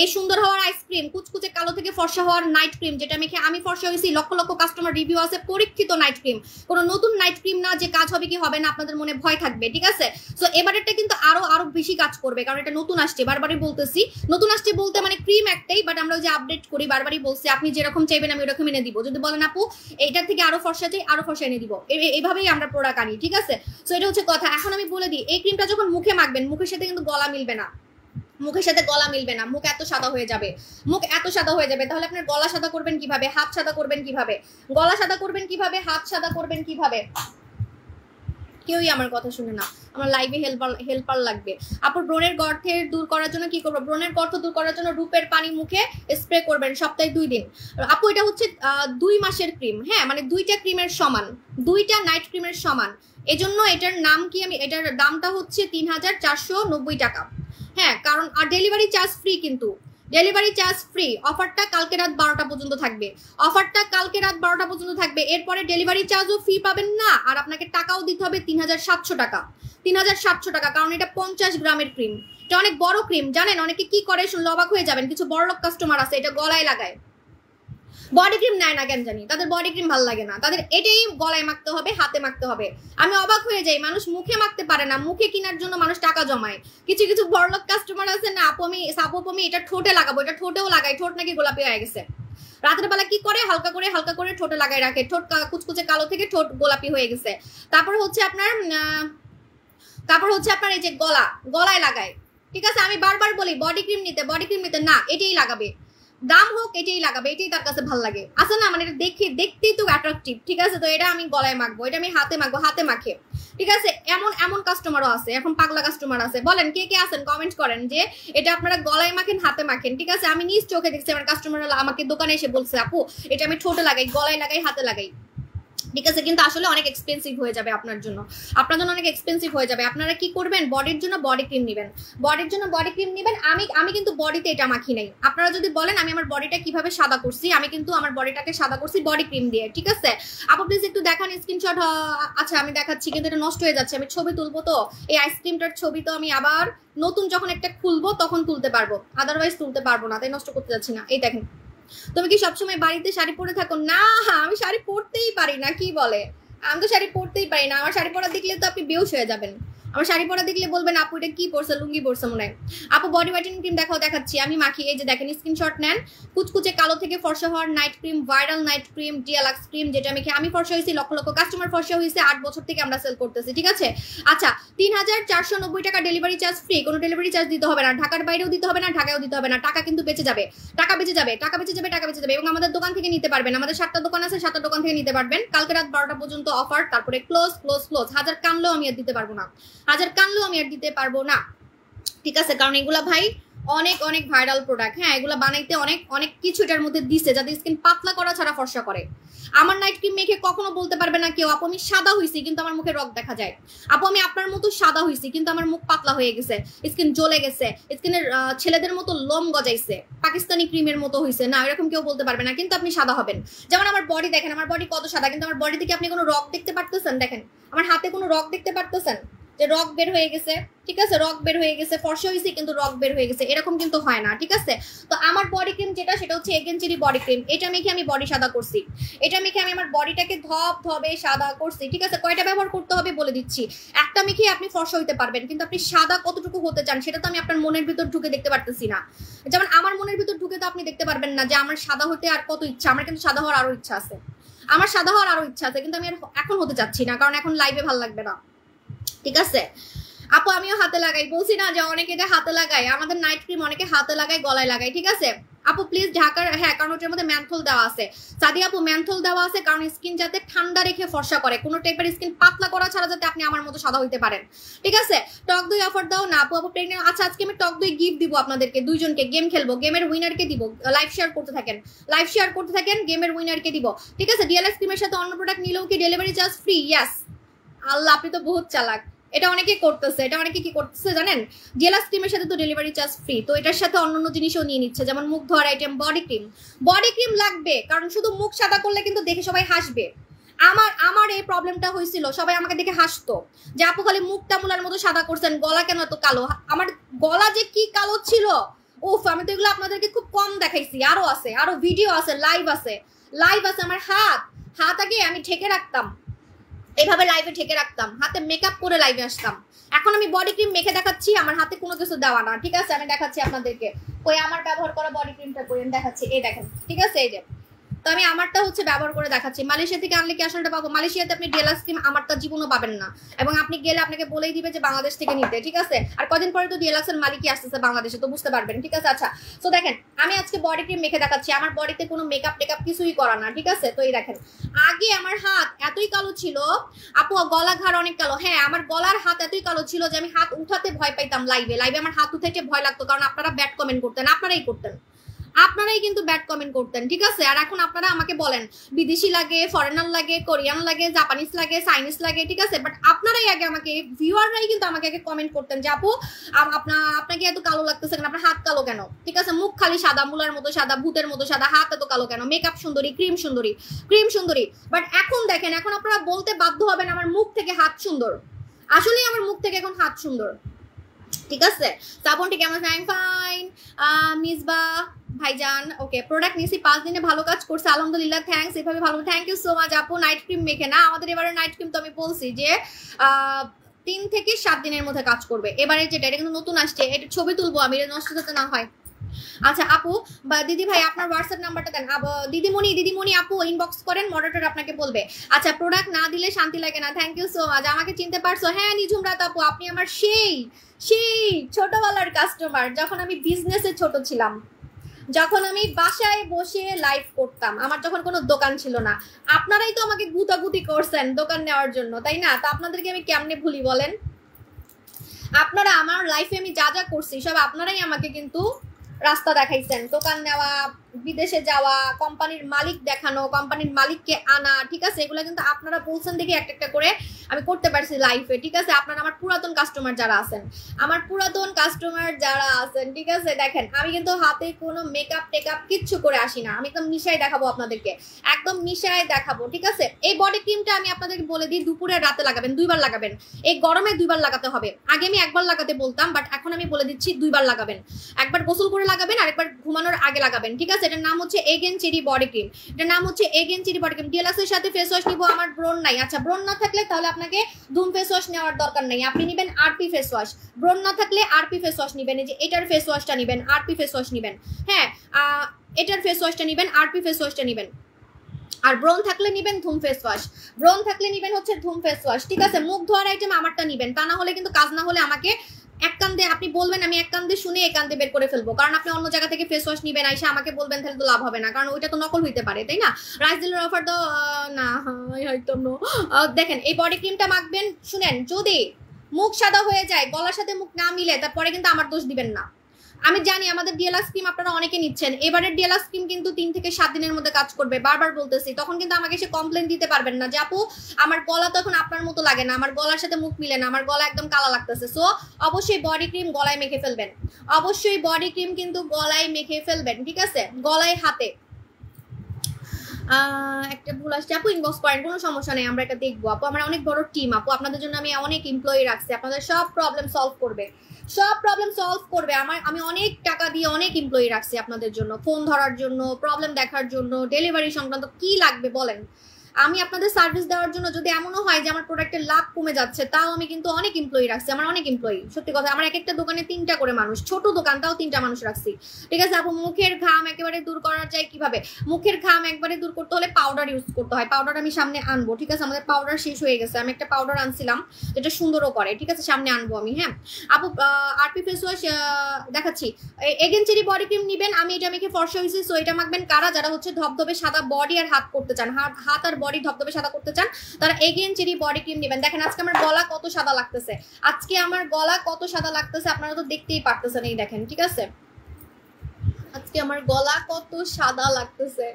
এই সুন্দর হওয়ার আইসক্রিম, কুচকুচে কালো থেকে ফর্সা হওয়ার নাইট ক্রিম, যেটা মেখে আমি ফর্সা হয়েছি, লক্ষ লক্ষ কাস্টমার রিভিউ আছে, পরীক্ষিত নাইট ক্রিম, কোনো নতুন নাইট ক্রিম না যে কাজ হবে কি হবে না আপনাদের মনে ভয় থাকবে। ঠিক আছে, সো এবারেরটা কিন্তু আরো আরো বেশি কাজ করবে, কারণ এটা নতুন আসছে। বারবারই বলতেছি, নতুন আসছে বলতে মানে ক্রিম একটাই, বাট আমরা যে আপডেট করি বারবারই বলছি, আপনি যেরকম চাইবেন আমি ওরকম এনে দিব। যদি বলেন আপু এইটার থেকে আরো ফর্সা চাই, আরো ফর্সা এনে দিব, এইভাবেই আমরা প্রোডাক্ট আনি। ঠিক আছে, সো এটা হচ্ছে কথা। এখন আমি বলে দিই, এই ক্রিমটা যখন মুখে মাখবেন, মুখের সাথে কিন্তু গলা মিলবে না, মুখের সাথে গলা মিলবে না, মুখ এত সাদা হয়ে যাবে, মুখ এত সাদা হয়ে যাবে। তাহলে আপনার গলা সাদা করবেন কিভাবে? হাত সাদা করবেন কিভাবে? গলা সাদা করবেন কিভাবে? হাত সাদা করবেন কিভাবে? কেউই আমার কথা শুনে না, আমার লাইভে হেল্পার লাগবে। আপুর ব্রণের গর্তের দূর করার জন্য কি করবো? ব্রণের গর্ত দূর করার জন্য রূপের পানি মুখে স্প্রে করবেন সপ্তাহে 2 দিন। আপু এটা হচ্ছে 2 মাসের ক্রিম, হ্যাঁ মানে 2টা ক্রিমের সমান, 2টা নাইট ক্রিমের সমান। এজন্য এটার নাম কি, আমি এটার দামটা হচ্ছে 3490 টাকা। হ্যাঁ, কারণ আর ডেলিভারি চার্জ ফ্রি, কিন্তু ডেলিভারি চার্জ ফ্রি। অফারটা কালকে রাত 12টা পর্যন্ত থাকবে, অফারটা কালকে রাত 12টা পর্যন্ত থাকবে। এরপরে ডেলিভারি চার্জও ফ্রি পাবেন না, আর আপনাকে টাকাও দিতে হবে 3700 টাকা, 3700 টাকা, কারণ এটা 50 গ্রামের ক্রিম। এটা অনেক বড় ক্রিম, জানেন অনেকে কি করে শুনলে অবাক হয়ে যাবেন। কিছু বড়লোক কাস্টমার আছে এটা গলায় লাগায়, বডি ক্রিম নেয় না কেন জানি, তাদের বডি ক্রিম ভালো লাগে না, তাদের এটাই গলায় মাখতে হবে, হাতে মাখতে হবে। আমি অবাক হয়ে যাই, মানুষ মুখে মাখতে পারে না, মুখে কেনার জন্য মানুষ টাকা জমায়। কিছু কিছু বড়লোক কাস্টমার আছে না, আপু আমি এটা ঠোঁটে লাগাবো, এটা ঠোঁটেও লাগাই, ঠোঁট নাকি গোলাপি হয়ে গেছে। রাতের বেলা কি করে, হালকা করে ঠোঁটে লাগাই রাখে, ঠোঁট কুচকুচে কালো থেকে ঠোঁট গোলাপি হয়ে গেছে। তারপর হচ্ছে আপনার এই যে গলায় লাগায়। ঠিক আছে, আমি বারবার বলি বডি ক্রিম নিতে না, এটাই লাগাবে, দাম হোক এটাই লাগাবে, এটাই তার কাছে ভালো লাগে। আছে না, মানে এটা দেখতেই তো অ্যাট্রাকটিভ। ঠিক আছে, তো এটা আমি গলায় মাখবো, এটা আমি হাতে মাখবো, হাতে মাখে। ঠিক আছে, এমন কাস্টমারও আছে, এখন পাগলা কাস্টমার আছে। বলেন কে কে আছেন, কমেন্ট করেন যে এটা আপনারা গলায় মাখেন, হাতে মাখেন। ঠিক আছে, আমি নিজ চোখে দেখছি, আমার কাস্টমাররা আমাকে দোকানে এসে বলছে আপু এটা আমি ঠোঁটে লাগাই, গলায় লাগাই, হাতে লাগাই। ঠিক আছে, কিন্তু আসলে অনেক এক্সপেন্সিভ হয়ে যাবে আপনার জন্য অনেক এক্সপেন্সিভ হয়ে যাবে। আপনারা কি করবেন, বডির জন্য বডি ক্রিম নেবেন, আমি কিন্তু বডিতে এটা মাখি নাই। আপনারা যদি বলেন আমি আমার বডিটা কিভাবে সাদা করছি, আমি কিন্তু আমার বডিটাকে সাদা করছি বডি ক্রিম দিয়ে। ঠিক আছে, আপু প্লিজ একটু দেখান স্ক্রিনশট। আচ্ছা আমি দেখাচ্ছি, কিন্তু এটা নষ্ট হয়ে যাচ্ছে, আমি ছবি তুলবো তো, এই আইসক্রিমটার ছবি তো আমি আবার নতুন যখন একটা খুলবো তখন তুলতে পারবো, আদারওয়াইজ তুলতে পারবো না, তাই নষ্ট করতে যাচ্ছি না। এই দেখেন, তুমি কি সবসময় বাড়িতে শাড়ি পরে থাকো? না, আমি শাড়ি পরতেই পারি না। কি বলে, আমি তো শাড়ি পরতেই পারি না। আমার শাড়ি পরা দেখলে তো আপনি বেহুশ হয়ে যাবেন। আমার শাড়ি পরা দেখলে বলবেন আপু এটা কি পরছে, লুঙ্গি পরছে মনে হয়। আপু বডি হোয়াইটেনিং ক্রিম দেখাচ্ছি আমি মাখি, এই যে দেখেন স্ক্রিনশট নেন। কুচকুচে কালো থেকে ফর্সা হওয়ার night cream, viral night cream, deluxe cream, যেটা আমি ফর্সা হয়েছি, লক্ষ লক্ষ কাস্টমার ফর্সা হয়েছে, 8 বছর থেকে আমরা সেল করতেছি, ঠিক আছে। আচ্ছা 3490 টাকা ডেলিভারি চার্জ ফ্রি, কোনো ডেলিভারি চার্জ দিতে হবে না, ঢাকার বাইরেও দিতে হবে না, ঢাকায়ও দিতে হবে না, টাকা কিন্তু বেঁচে যাবে, টাকা বেঁচে যাবে, টাকা বেঁচে যাবে, টাকা বেঁচে যাবে। এবং আমাদের দোকান থেকে নিতে পারবেন, আমাদের 7টা দোকান আছে, 7টা দোকান থেকে নিতে পারবেন। কালকে রাত 12টা পর্যন্ত অফার, তারপরে ক্লোজ ক্লোজ ক্লোজ। হাজার কানলেও আমি আর দিতে পারবো না, হাজার কানলেও আমি আর দিতে পারবো না, ঠিক আছে। কারণ এগুলা ভাই অনেক অনেক ভাইরাল প্রোডাক্ট, হ্যাঁ এগুলা বানাইতে অনেক অনেক কিছু এটার মধ্যে দিছে যাতে স্কিন পাতলা করা ছাড়া ফর্সা করে। আমার নাইট ক্রিম মেখে কখনো বলতে পারবে না কেউ আপু আমি সাদা হইছি কিন্তু আমার মুখে রগ দেখা যায়, আপু আমি আপনার মতো সাদা হইছি কিন্তু আমার মুখ পাতলা হয়ে গেছে, স্কিন জ্বলে গেছে, স্কিনের ছেলেদের মতো লোম গজাইছে, পাকিস্তানি ক্রিমের মতো হইছে, না এরকম কেউ বলতে পারবে না, কিন্তু আপনি সাদা হবেন। যেমন আমার বডি দেখেন, আমার বডি কত সাদা, কিন্তু আমার বডি থেকে আপনি কোনো রগ দেখতে পারতেছেন? দেখেন আমার হাতে কোনো রগ দেখতে পারতেছেন যে রগ বের হয়ে গেছে, ঠিক আছে, রগ বের হয়ে গেছে, ফর্সা হয়েছে কিন্তু রগ বের হয়ে গেছে, এরকম কিন্তু হয় না, ঠিক আছে। তো আমার বডি ক্রিম যেটা সেটা হচ্ছে এগেনচিরি বডি ক্রিম, এটা মেখে আমি বডি সাদা করছি, এটা মেখে আমি আমার বডিটাকে ধপ ধবে সাদা করছি, ঠিক আছে। কয়টা ব্যবহার করতে হবে বলে দিচ্ছি, একটা মেখে আপনি ফর্সা হইতে পারবেন, কিন্তু আপনি সাদা কতটুকু হতে চান সেটা তো আমি আপনার মনের ভিতর ঢুকে দেখতে পারতেছি না। যেমন আমার মনের ভিতর ঢুকে তো আপনি দেখতে পারবেন না যে আমার সাদা হতে আর কত ইচ্ছা, আমার কিন্তু সাদা হওয়ার আরো ইচ্ছা আছে, আমার সাদা হওয়ার আরো ইচ্ছা আছে, কিন্তু আমি এখন হতে চাচ্ছি না, কারণ এখন লাইভে ভালো লাগবে না, ঠিক আছে। আপু আমিও হাতে লাগাই, বলছি না যে অনেকে এটা হাতে লাগায়, আমাদের নাইট ক্রিম অনেকে হাতে লাগায়, গলায় লাগায়, ঠিক আছে। আপু প্লিজ ঢাকার, হ্যাঁ কারণ ওটার মধ্যে ম্যানথল দেওয়া আছে, সাদি আপু ম্যানথল দেওয়া আছে কারণ স্কিন যাতে ঠান্ডা রেখে ফর্সা করে, কোনো টাইপের স্কিন পাতলা করা ছাড়া যাতে আপনি আমার মতো সাদা হইতে পারেন, ঠিক আছে। টক দই অফার দাও না আপু, আপু প্রেগনেন্ট, আচ্ছা আজকে আমি টক দই গিফট দিব আপনাদেরকে, দুইজনকে গেম খেলবো, গেমের উইনারকে দিব, লাইভ শেয়ার করতে থাকেন, লাইভ শেয়ার করতে থাকেন, গেমের উইনারকে দিব, ঠিক আছে। ডিএলএক্স ক্রিমের সাথে অন্য প্রোডাক্ট নিলেও কি ডেলিভারি চার্জ ফ্রি? ইয়েস। আল্লাহ আপনি তো বহুত চালাক, এটা অনেকে করতেছে, এটা অনেকে কি করতেছে জানেন, ডিএলএক্স ক্রিমের সাথে তো ডেলিভারি চার্জ ফ্রি, তো এটার সাথে অন্যান্য জিনিসও নিয়ে নিচ্ছে, যেমন মুখ ধোয়ার আইটেম, বডি ক্রিম লাগবে, কারণ শুধু মুখ সাদা করলে কিন্তু দেখে সবাই হাসবে। আমার এই প্রবলেমটা হয়েছিল, সবাই আমাকে দেখে হাসতো যে আপু খালি মুখটা মুলার মতো সাদা করছেন, গলা কেন এত কালো, আমার গলা যে কি কালো ছিল, উফ আমি তো এগুলো আপনাদেরকে খুব কম দেখাইছি, আরো আছে, আরো ভিডিও আছে, লাইভ আছে, আমার হাত আগে আমি ঢেকে রাখতাম, এইভাবে লাইভে ঢেকে রাখতাম, হাতে মেকআপ করে লাইভে আসতাম। এখন আমি বডি ক্রিম মেখে দেখাচ্ছি, আমার হাতে কোনো কিছু দেওয়া না, ঠিক আছে। আমি দেখাচ্ছি আপনাদেরকে, ওই আমার ব্যবহার করা বডি ক্রিমটা করে দেখাচ্ছি, এই দেখেন, ঠিক আছে। এই যে তো আমি আমারটা হচ্ছে ব্যবহার করে দেখাচ্ছি। মালয়েশিয়া থেকে আনলে কি আসলটা পাবো? মালয়েশিয়াতে আপনি ডিএলএক্স ক্রিম আমারটা জীবনও পাবেন না, এবং আপনি গেলে আপনাকে বলেই দিবে যে বাংলাদেশ থেকে নিতে, ঠিক আছে। আর কদিন পরে তো ডিএলএক্স এর মালিকই আসতেছে বাংলাদেশে, তো বুঝতে পারবেন, ঠিক আছে। আচ্ছা তো দেখেন আমি আজকে বডি ক্রিম মেখে দেখাচ্ছি, আমার বডিতে কোনো মেকআপ টেকআপ কিছুই করা না, ঠিক আছে। তো এই দেখেন আগে আমার হাত এতই কালো ছিল আপু, গলা ঘাড় অনেক কালো, হ্যাঁ আমার গলার হাত এতই কালো ছিল যে আমি হাত উঠাতে ভয় পাইতাম, লাইভে আমার হাত উঠাতে ভয় লাগতো, কারণ আপনারা ব্যাড কমেন্ট করতেন, আপনারাই কিন্তু ব্যাড কমেন্ট করতেন, ঠিক আছে। আর এখন আপনারা আমাকে বলেন বিদেশি লাগে, ফরেনার লাগে, কোরিয়ান লাগে, জাপানিজ লাগে, চাইনিজ লাগে, ঠিক আছে। বাট আপনারাই আগে আমাকে, ভিউয়াররাই কিন্তু আমাকে আগে কমেন্ট করতেন যে আপু আপনাকে এত কালো লাগতেছে কেন, আপনার হাত কালো কেন, ঠিক আছে। মুখ খালি সাদা, মুলার মতো সাদা, ভূতের মতো সাদা, হাত এত কালো কেন, মেকআপ সুন্দরী, ক্রিম সুন্দরী। বাট এখন দেখেন, এখন আপনারা বলতে বাধ্য হবেন আমার মুখ থেকে হাত সুন্দর, আসলেই আমার মুখ থেকে এখন হাত সুন্দর, ঠিক আছে। শ্রাবণটি কেমন আছে? I am fine. মিসবা ভাইজান ওকে, প্রোডাক্ট নিয়েছি 5 দিনে ভালো কাজ করছে আলহামদুলিল্লাহ, থ্যাঙ্কস। এভাবে ভালো, থ্যাংক ইউ সো মাচ আপু। নাইট ক্রিম মেখে না, আমাদের এবারে নাইট ক্রিম তো আমি বলছি যে 3 থেকে 7 দিনের মধ্যে কাজ করবে, এবারে যেটা এটা কিন্তু নতুন আসছে, এটা ছবি তুলবো আমি, এটা নষ্ট যাতে না হয়। আচ্ছা আপু বা দিদি ভাই আপনার হোয়াটসঅ্যাপ নাম্বারটা দেন, দিদিমণি আপু ইনবক্স করেন, মডারেটর আপনাকে বলবে। আচ্ছা প্রোডাক্ট না দিলে শান্তি লাগে না, থ্যাংক ইউ সো মাচ। আমাকে চিনতে পারছো? হ্যাঁ নিঝুম রাত আপু, আপনি আমার সেই ছোটবেলার কাস্টমার, যখন আমি বিজনেসে ছোট ছিলাম, যখন আমি বাসায় বসে লাইভ করতাম, আমার যখন কোনো দোকান ছিল না, আপনারাই তো আমাকে গুতাগুতি করছেন দোকান নেওয়ার জন্য, তাই না? তো আপনাদেরকে আমি কেমনে ভুলি বলেন? আপনারা আমার লাইফে আমি যা যা করছি সব আপনারাই আমাকে কিন্তু রাস্তা দেখাইছেন, দোকান নেওয়া, বিদেশে যাওয়া, কোম্পানির মালিক দেখানো, কোম্পানির মালিককে আনা, ঠিক আছে। এগুলো কিন্তু আপনারা বলছেন দেখে একটা একটা করে আমি করতে পারছি লাইফে, ঠিক আছে। আপনারা আমার পুরাতন কাস্টমার যারা আছেন, ঠিক আছে। দেখেন আমি কিন্তু হাতে কোনো মেকআপ টেকআপ কিচ্ছু করে আসি না, আমি একদম মিশাই দেখাবো আপনাদেরকে, একদম মিশাই দেখাবো, ঠিক আছে। এই বডি ক্রিমটা আমি আপনাদেরকে বলে দিই, দুপুরে রাতে লাগাবেন, 2 বার লাগাবেন, এই গরমে 2 বার লাগাতে হবে। আগে আমি 1 বার লাগাতে বলতাম, বাট এখন আমি বলে দিচ্ছি 2 বার লাগাবেন, একবার গোসল করে লাগাবেন আর একবার ঘুমানোর আগে লাগাবেন, ঠিক আছে। এটার নাম হচ্ছে এগেন চেরি বডি ক্রিম, এটার নাম হচ্ছে again cherry body cream. DLX এর সাথে ফেস ওয়াশ নিব, আমার ব্রণ নাই। আচ্ছা ব্রণ না থাকলে তাহলে আপনাকে ধুম ফেস ওয়াশ নেওয়ার দরকার নেই, আপনি নেবেন আরপি ফেস ওয়াশ। ব্রণ না থাকলে আরপি ফেস ওয়াশ নেবেন, এই যে এটার ফেস ওয়াশটা নেবেন, আরপি ফেস ওয়াশ নেবেন। হ্যাঁ এটার ফেস ওয়াশটা নেবেন, আরপি ফেস ওয়াশটা নেবেন। আর ব্রণ থাকলে নিবেন ধুম ফেস ওয়াশ, ব্রণ থাকলে নিবেন হচ্ছে ধুম ফেস ওয়াশ, ঠিক আছে। মুখ ধোয়ার আইটেম আমারটা নিবেন, তা না হলে কিন্তু কাজ না হলে আমাকে এক কান্দে আপনি বলবেন, আমি এক কান্দে শুনে এক কান্দে বের করে ফেলবো। কারণ আপনি অন্য জায়গা থেকে ফেস ওয়াশ নিবেন, আইসা আমাকে বলবেন, তাহলে তো লাভ হবে না, কারণ ওইটা তো নকল হইতে পারে, তাই না। রাইস ডিলের অফার তো না হয়তো দেখেন এই বডি ক্রিমটা মাখবেন, শুনেন যদি মুখ সাদা হয়ে যায়, গলার সাথে মুখ না মিলে, তারপরে কিন্তু আমার দোষ দিবেন না। আমি জানি আমাদের ডিএলএক্স ক্রিম আপনারা অনেকে নিচ্ছেন, এবারের ডিএলএক্স ক্রিম কিন্তু 3 থেকে 7 দিনের মধ্যে কাজ করবে, বারবার বলতেছি। তখন কিন্তু আমাকে এসে কমপ্লেন দিতে পারবেন না যে আপু আমার গলা তো এখন আপনার মতো লাগে না, আমার গলার সাথে মুখ মিলে না, আমার গলা একদম কালা লাগতেছে। সো অবশ্যই বডি ক্রিম গলায় মেখে ফেলবেন, অবশ্যই বডি ক্রিম কিন্তু গলায় মেখে ফেলবেন, ঠিক আছে, গলায় হাতে। একটা ভুল আসছে আপু, ইনবক্স করেন, কোনো সমস্যা নেই, আমরা এটা দেখবো আপু। আমার অনেক বড় টিম আপু, আপনাদের জন্য আমি অনেক এমপ্লয়ি রাখছি, আপনাদের সব প্রবলেম সলভ করবে, সব প্রবলেম সলভ করবে। আমি অনেক টাকা দিয়ে অনেক এমপ্লয়ি রাখছি আপনাদের জন্য, ফোন ধরার জন্য, প্রবলেম দেখার জন্য, ডেলিভারি সংক্রান্ত কি লাগবে বলেন। আমি আপনাদের সার্ভিস দেওয়ার জন্য যদি এমনও হয় যে আমার প্রোডাক্টের লাভ কমে যাচ্ছে, তাও আমি কিন্তু অনেক এমপ্লয়ি রাখছি, আমার অনেক এমপ্লয়ি, সত্যি কথা। আমার এক একটা দোকানে 3টা করে মানুষ, ছোট দোকান তাও 3টা মানুষ রাখছি, ঠিক আছে আপু। মুখের ঘাম একেবারে দূর করা যায় কিভাবে? মুখের ঘাম একবারে দূর করতে হলে পাউডার ইউজ করতে হয়, পাউডার আমি সামনে আনবো, ঠিক আছে। আমাদের পাউডার শেষ হয়ে গেছে, আমি একটা পাউডার আনছিলাম যেটা সুন্দরও করে, ঠিক আছে, সামনে আনবো আমি। হ্যাঁ আপু আরপি ফেস ওয়াশ দেখাচ্ছি, এগেন চেরি বডি ক্রিম নিবেন, আমি এটা মেখে ফর্সা হয়েছি। সো এটা মাখবেন কারা? যারা হচ্ছে ধবধবে সাদা বডি আর হাত করতে চান, হাত আর বডি ধবধবে সাদা করতে চান, তারা এগেন চেরি বডি ক্রিম নেবেন। দেখেন আজকে আমার গলা কত সাদা লাগতেছে, আজকে আমার গলা কত সাদা লাগতেছে, আপনারা তো দেখতেই পারতেছেন, এই দেখেন, ঠিক আছে, আজকে আমার গলা কত সাদা লাগতেছে।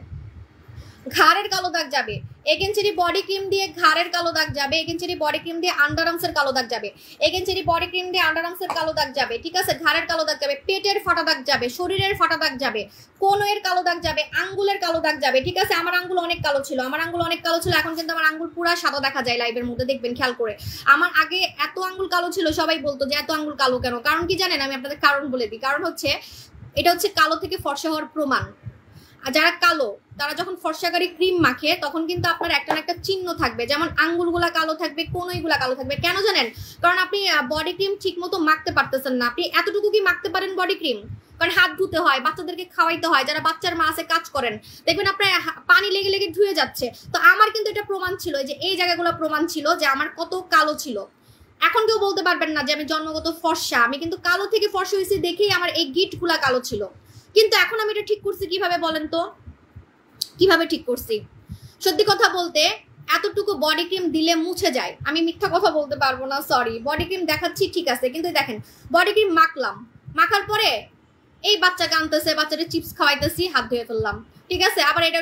ঘাড়ের কালো দাগ যাবে, এগেন চেরি বডি ক্রিম দিয়ে ঘাড়ের কালো দাগ যাবে, এগেন চেরি বডি ক্রিম দিয়ে আন্ডার আর্মসের কালো দাগ যাবে, এগেন চেরি বডি ক্রিম দিয়ে আন্ডার আর্মসের কালো দাগ যাবে, ঠিক আছে, ঘাড়ের কালো দাগ যাবে, পেটের ফাটা দাগ যাবে, শরীরের ফাটা দাগ যাবে, কোণের কালো দাগ যাবে, আঙ্গুলের কালো দাগ যাবে, ঠিক আছে। আমার আঙ্গুল অনেক কালো ছিল, আমার আঙ্গুল অনেক কালো ছিল, এখন কিন্তু আমার আঙ্গুল পুরা সাদা দেখা যায় লাইভের মধ্যে, দেখবেন খেয়াল করে। আমার আগে এত আঙ্গুল কালো ছিল, সবাই বলতো যে এত আঙ্গুল কালো কেন, কারণ কি জানেন, আমি আপনাদের কারণ বলে দিই। কারণ হচ্ছে এটা হচ্ছে কালো থেকে ফর্সা হওয়ার প্রমাণ। আর যারা কালো তারা যখন ফর্সাকারী ক্রিম মাখে তখন কিন্তু আপনার একটা না একটা চিহ্ন থাকবে, যেমন আঙ্গুলগুলা কালো থাকবে, কোনইগুলা কালো থাকবে। কেন জানেন? কারণ আপনি বডি ক্রিম ঠিক মতো মাখতে পারতেছেন না। আপনি এতটুকু কি মাখতে পারেন বডি ক্রিম? কারণ হাত ধুতে হয়, বাচ্চাদেরকে খাওয়াইতে হয়, যারা বাচ্চার মা আছে কাজ করেন, দেখবেন আপনার পানি লেগে লেগে ধুয়ে যাচ্ছে। তো আমার কিন্তু এটা প্রমাণ ছিল, যে এই জায়গাগুলো প্রমাণ ছিল যে আমার কত কালো ছিল। এখন কেউ বলতে পারবেন না যে আমি জন্মগত ফর্সা, আমি কিন্তু কালো থেকে ফর্সা হয়েছি দেখেই আমার এই গিটগুলা কালো ছিল। কিন্তু এখন আমি এটা ঠিক করছি কিভাবে বলেন তো? কিভাবে ঠিক করছি? সত্যি কথা বলতে এতটুকু বডি ক্রিম দিলে মুছে যায়, আমি মিথ্যা কথা বলতে পারবো না, সরি। বডি ক্রিম দেখাচ্ছি ঠিক আছে, কিন্তু দেখেন বডি ক্রিম মাখলাম, মাখার পরে এই বাচ্চা কাঁদতেছে, বাচ্চাটা চিপস খাওয়াইতেছি, হাত ধুয়ে ফেললাম, ঠিক আছে। আবার এটা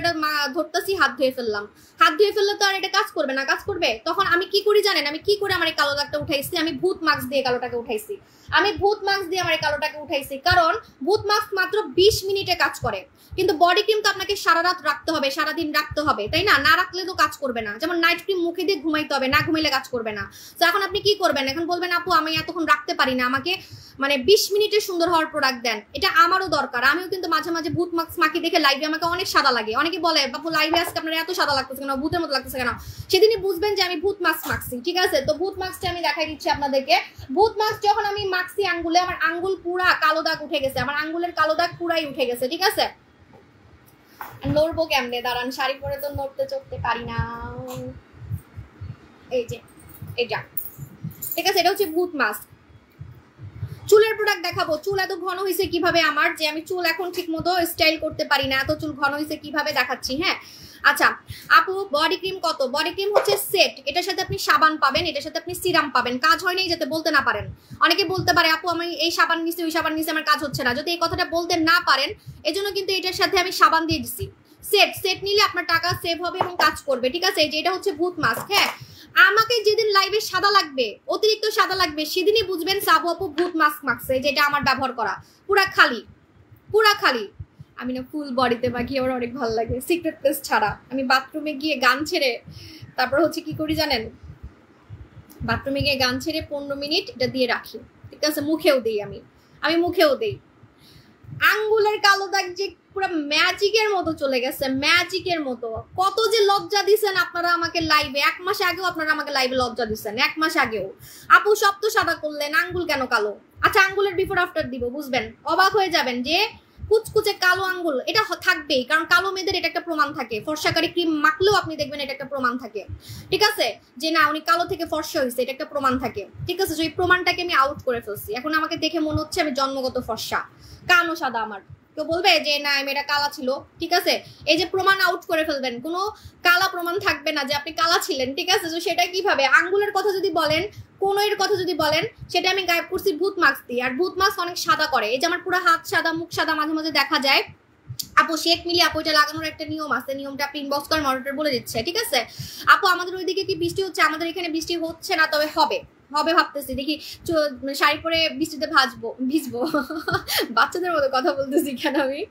ধরতেছি, হাত ধুয়ে ফেললাম। হাত ধুয়ে ফেললে তো আর এটা কাজ করবে না, কাজ করবে। তখন আমি কি করি জানেন? আমি কি করে আমার এই কালো দাগটা উঠাইছি? আমি ভূত মাস্ক দিয়ে কালোটাকে উঠাইছি, আমি ভূত মাস্ক দিয়ে আমার এই কালোটাকে উঠাইছি। কারণ ভূত মাস্ক মাত্র 20 মিনিটে কাজ করে, কিন্তু বডি ক্রিম তো আপনাকে সারা রাত রাখতে হবে, সারাদিন রাখতে হবে, তাই না? না রাখলে তো কাজ করবে না। যেমন নাইট ক্রিম মুখে দিয়ে ঘুমাইতে হবে, না ঘুমাইলে কাজ করবে না। তো এখন আপনি কি করবেন? এখন বলবেন আপু আমি এতক্ষণ রাখতে পারি না, আমাকে মানে 20 মিনিটে সুন্দর হওয়ার প্রোডাক্ট দেন। এটা আমারও দরকার, আমিও কিন্তু মাঝে মাঝে ভূত মাস্ক মাখি দেখে লাইভে আমাকে অনেক সাদা লাগে। অনেকে বলে বাপু লাইভে আজকে আপনার এত সাদা লাগতেছে কেন, ভূতের মতো লাগতেছে কেন? সেদিনই বুঝবেন যে আমি ভূত মাস্ক মাখছি, ঠিক আছে। তো ভূত মাস্কটা আমি দেখাই দিচ্ছি আপনাদেরকে। ভূত মাস্ক যখন আমি মাখছি আঙ্গুলে, আমার আঙ্গুল পুরা কালো দাগ উঠে গেছে, আমার আঙ্গুলের কালো দাগ পুরাই উঠে গেছে, ঠিক আছে। নড়বো কেমনে? দাঁড়ান, শাড়ি পরে তো নড়তে চড়তে পারি না। এই যে এটা, ঠিক আছে, এটা হচ্ছে ভূত মাস্ক। চুলের প্রোডাক্ট দেখাবো। চুল এত ঘন হয়েছে কিভাবে আমার, যে আমি চুল এখন ঠিক মতো স্টাইল করতে পারি না, এত চুল ঘন হয়েছে কিভাবে দেখাচ্ছি। হ্যাঁ আচ্ছা আপু বডি ক্রিম কত? বডি ক্রিম হচ্ছে সেট, এটার সাথে আপনি সাবান পাবেন, এটার সাথে আপনি সিরাম পাবেন। কাজ হয় নাই যাতে বলতে না পারেন। অনেকে বলতে পারে আপু আমি এই সাবান নিছি, ওই সাবান নিছি, আমার কাজ হচ্ছে না। যদি এই কথাটা বলতে না পারেন, এজন্য কিন্তু এটার সাথে আমি সাবান দিয়ে দিছি। সেট নিলে আপনার টাকা সেভ হবে এবং কাজ করবে, ঠিক আছে। এই যে এটা হচ্ছে ভূত মাস্ক। হ্যাঁ আমাকে যেদিন লাইভে সাদা লাগবে, অতিরিক্ত সাদা লাগবে, সেদিনই বুঝবেন সাবু আপু ভূত মাস্ক মাখছে, যেটা আমার ব্যবহার করা। পুরা খালি, পুরা খালি। আমি না ফুল বডিতে মাখি, আমার অনেক ভালো লাগে, সিক্রেট প্লেস ছাড়া। আমি বাথরুমে গিয়ে গান ছেড়ে তারপর হচ্ছে কি করি জানেন? বাথরুমে গিয়ে গান ছেড়ে 15 মিনিট এটা দিয়ে রাখি, ঠিক আছে। মুখেও দেই, আমি মুখেও দেই। আঙ্গুলের কালো দাগ যে পুরো ম্যাজিকের মতো চলে গেছে, ম্যাজিকের মতো। কত যে লজ্জা দিছেন আপনারা আমাকে লাইভে, 1 মাস আগেও আপনারা আমাকে লাইভে লজ্জা দিচ্ছেন, 1 মাস আগেও। আপু সব তো সাদা করলেন, আঙ্গুল কেন কালো? আচ্ছা আঙ্গুলের বিফোর আফটার দিব, বুঝবেন, অবাক হয়ে যাবেন যে কুচকুচে কালো আঙ্গুল এটা থাকবেই, কারণ কালো মেয়েদের এটা একটা প্রমাণ থাকে। ফর্সাকারী ক্রিম মাখলেও আপনি দেখবেন এটা একটা প্রমাণ থাকে, ঠিক আছে, যে না উনি কালো থেকে ফর্সা হয়েছে, এটা একটা প্রমাণ থাকে, ঠিক আছে। সেই প্রমাণটাকে আমি আউট করে ফেলছি। এখন আমাকে দেখে মনে হচ্ছে আমি জন্মগত ফর্সা, কানো সাদা আমার। কেউ বলবে যে না মেয়েটা কালা ছিল, ঠিক আছে, এই যে প্রমাণ আউট করে ফেলবেন, কোনো কালা প্রমাণ থাকবে না যে আপনি কালা ছিলেন, ঠিক আছে। তো সেটা কিভাবে? আঙ্গুলের কথা যদি বলেন, কোনো এর কথা যদি বলেন, সেটা আমি গায়েব করছি ভূত মাস্ক দিয়ে, আর ভূত মাস্ক অনেক সাদা করে। এই যে আমার পুরো হাত সাদা, মুখ সাদা, মাঝে মাঝে দেখা যায়। আপু শেক মিলি আপু এটা লাগানোর একটা নিয়ম আছে, নিয়মটা আপনি ইনবক্স করেন, মনিটর বলে দিচ্ছে, ঠিক আছে। আপু আমাদের ওইদিকে কি বৃষ্টি হচ্ছে? আমাদের এখানে বৃষ্টি হচ্ছে না, তবে হবে, হবে ভাবতেছি, দেখি শাড়ি পরে বৃষ্টিতে ভিজবো বাচ্চাদের মতো কথা বলতেছি কেন আমি।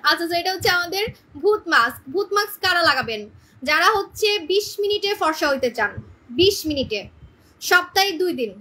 আচ্ছা তো এটা হচ্ছে আমাদের ভূত মাস্ক। ভূত মাস্ক কারা লাগাবেন? যারা হচ্ছে 20 মিনিটে ফর্সা হইতে চান, 20 মিনিটে, সপ্তাহে 2 দিন।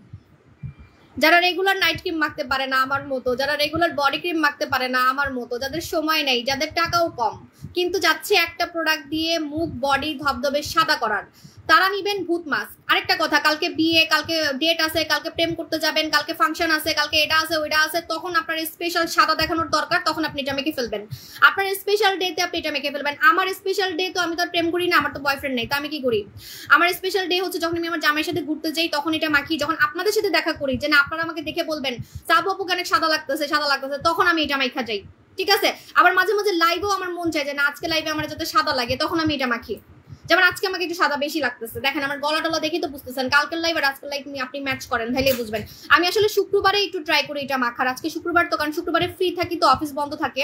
যারা রেগুলার নাইট ক্রিম মাখতে পারে না আমার মতো, যারা রেগুলার বডি ক্রিম মাখতে পারে না আমার মতো, যাদের সময় নেই, যাদের টাকাও কম, কিন্তু যাচ্ছে একটা প্রোডাক্ট দিয়ে মুখ বডি ধবধবে সাদা করার, তারা নিবেন ভূত মাস্ক। আরেকটা কথা, কালকে বিয়ে, কালকে ডেট আছে, কালকে প্রেম করতে যাবেন, কালকে ফাংশন আছে, কালকে এটা আছে ওইটা আছে, তখন আপনার স্পেশাল সাদা দেখানোর দরকার, তখন আপনি এটা মেখে ফেলবেন। আপনার স্পেশাল ডেতে আপনি এটা মেখে ফেলবেন। আমার স্পেশাল ডে তো আমি তো প্রেম করি না, আমার তো বয়ফ্রেন্ড নেই, তো আমি কি করি? আমার স্পেশাল ডে হচ্ছে যখন আমি আমার জামাইয়ের সাথে ঘুরতে যাই, তখন এটা মাখি। যখন আপনাদের সাথে দেখা করি, যে না আপনারা আমাকে দেখে বলবেন চাবু আপু অনেক সাদা লাগতেছে, সাদা লাগতেছে, তখন আমি এটা মাখা যাই, ঠিক আছে। আবার মাঝে মাঝে লাইভেও আমার মন চায় যে না আজকে লাইভে আমার যাতে সাদা লাগে, তখন আমি এটা মাখি। যেমন আজকে আমাকে একটু সাদা বেশি লাগতেছে, দেখেন আমার গলা টলা দেখে তো বুঝতেছেন। কালকের লাইভ আর আজকের লাইভ আপনি ম্যাচ করেন, তাহলে বুঝবেন। আমি আসলে শুক্রবারে একটু ট্রাই করি এটা মাখার। আজকে শুক্রবার তো, কারণ শুক্রবারে ফ্রি থাকি, তো অফিস বন্ধ থাকে,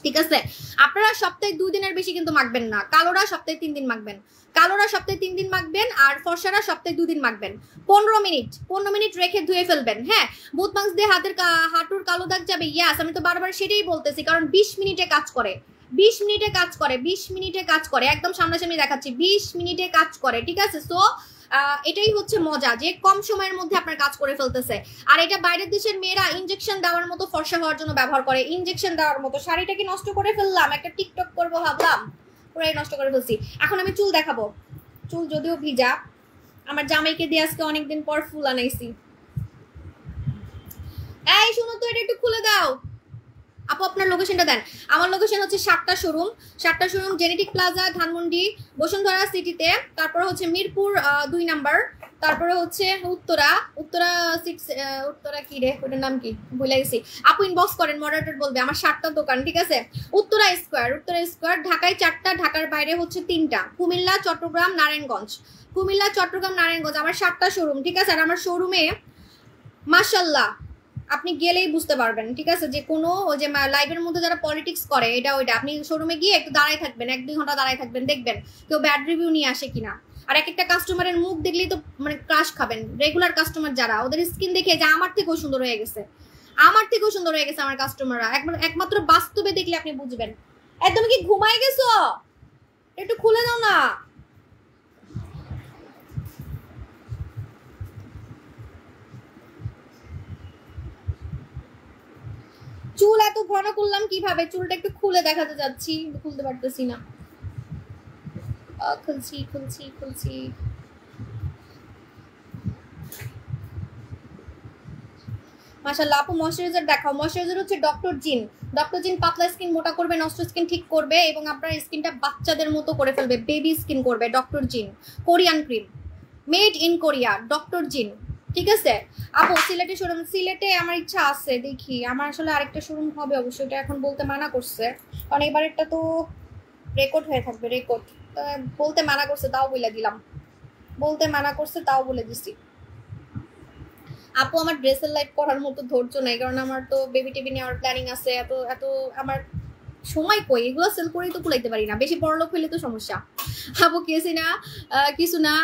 ঠিক আছে। আপনারা সপ্তাহে 2 দিনের বেশি কিন্তু মাখবেন না। কালোরা সপ্তাহে 3 দিন মাখবেন, কালোরা সপ্তাহে 3 দিন মাখবেন, আর ফর্সারা সপ্তাহে 2 দিন মাখবেন। 15 মিনিট রেখে ধুয়ে ফেলবেন। হ্যাঁ, বুথ মাস্ক দিয়ে হাঁটুর কালো দাগ যাবে, ইয়াস, আমি তো বারবার সেটাই বলতেছি, কারণ 20 মিনিটে কাজ করে, 20 মিনিটে কাজ করে, 20 মিনিটে কাজ করে, একদম সামনাসামনি দেখাচ্ছি, 20 মিনিটে কাজ করে, ঠিক আছে। সো এটাই হচ্ছে মজা, যে কম সময়ের মধ্যে আপনার কাজ করে ফেলতেছে। আর এটা বাইরের দেশের মেয়েরা ইনজেকশন দেওয়ার মতো, ফর্সা হওয়ার জন্য ব্যবহার করে, ইনজেকশন দেওয়ার মতো। শাড়িটাকে নষ্ট করে ফেললাম, একটা টিকটক করবো ভাবলাম, পুরাই নষ্ট করে ফেলছি। এখন আমি চুল দেখাবো, চুল যদিও ভিজা, আমার জামাইকে দিয়ে আজকে অনেকদিন পর ফুল আনাইছি। এই শুনো তো, এটা একটু খুলে দাও। আপু আপনার লোকেশনটা দেন। আমার লোকেশন হচ্ছে 7টা শোরুম, 7টা showroom genetic plaza, Dhanmondi, Bashundhara সিটিতে, তারপর হচ্ছে মিরপুর 2 নাম্বার, তারপরে হচ্ছে উত্তরা 6, উত্তরা কি রে ওটার নাম কি ভুলে গেছি। আপু ইনবক্স করেন, মডারেটর বলবে। আমার 7টা দোকান, ঠিক আছে। উত্তরা স্কোয়ার, ঢাকায় 4টা, ঢাকার বাইরে হচ্ছে 3টা, কুমিল্লা, চট্টগ্রাম, নারায়ণগঞ্জ, কুমিল্লা, চট্টগ্রাম, নারায়ণগঞ্জ, আমার 7টা শোরুম, ঠিক আছে। আর আমার শোরুমে মাশাআল্লাহ আপনি গেলেই বুঝতে পারবেন, ঠিক আছে, যে কোনো ওই যে লাইভের মধ্যে যারা পলিটিক্স করে এটা ওইটা, আপনি শোরুমে গিয়ে একটু দাঁড়ায় থাকবেন, 1-2 ঘন্টা দাঁড়ায় থাকবেন, দেখবেন কেউ ব্যাড রিভিউ নিয়ে আসে কিনা। আর একটা কাস্টমারের মুখ দেখলেই তো মানে ক্রাশ খাবেন। রেগুলার কাস্টমার যারা, ওদের স্কিন দেখে যে আমার থেকেও সুন্দর হয়ে গেছে, আমার থেকেও সুন্দর হয়ে গেছে আমার কাস্টমাররা, একমাত্র বাস্তবে দেখলে আপনি বুঝবেন। একদম কি ঘুমায় গেছো? একটু খুলে দাও না। চুল এত ঘন করলাম কিভাবে? চুলটা একটু খুলে দেখাতে যাচ্ছি, খুলতে পারতেছি না। খুলছি। মাশাআল্লাহ আপু ময়শ্চারাইজার দেখাও। ময়শ্চারাইজার হচ্ছে ডক্টর জিন পাতলা স্কিন মোটা করবে, নষ্ট স্কিন ঠিক করবে, এবং আপনার স্কিনটা বাচ্চাদের মতো করে ফেলবে, বেবি স্কিন করবে। ডক্টর জিন Korean cream, made in Korea, doctor জিন, ঠিক আছে। আপু সিলেটে শোরুম, সিলেটে আমার ইচ্ছা আছে, দেখি আমার আসলে আরেকটা শোরুম হবে অবশ্যই, এটা এখন বলতে মানা করছে, কারণ এবারেরটা তো রেকর্ড হয়ে থাকবে, রেকর্ড বলতে মানা করছে, তাও বলে দিলাম, বলতে মানা করছে তাও বলে দিছি। আপু আমার ড্রেসের লাইট পরার মতো ধৈর্য নাই, কারণ আমার তো বেবি টেবি নেওয়ার প্ল্যানিং আছে, এত এত আমার সময় কই, এগুলো সেল করেই তো কুলাইতে পারি না, বেশি বড়লোক হইলে তো সমস্যা। আপু কেসি না কিছু না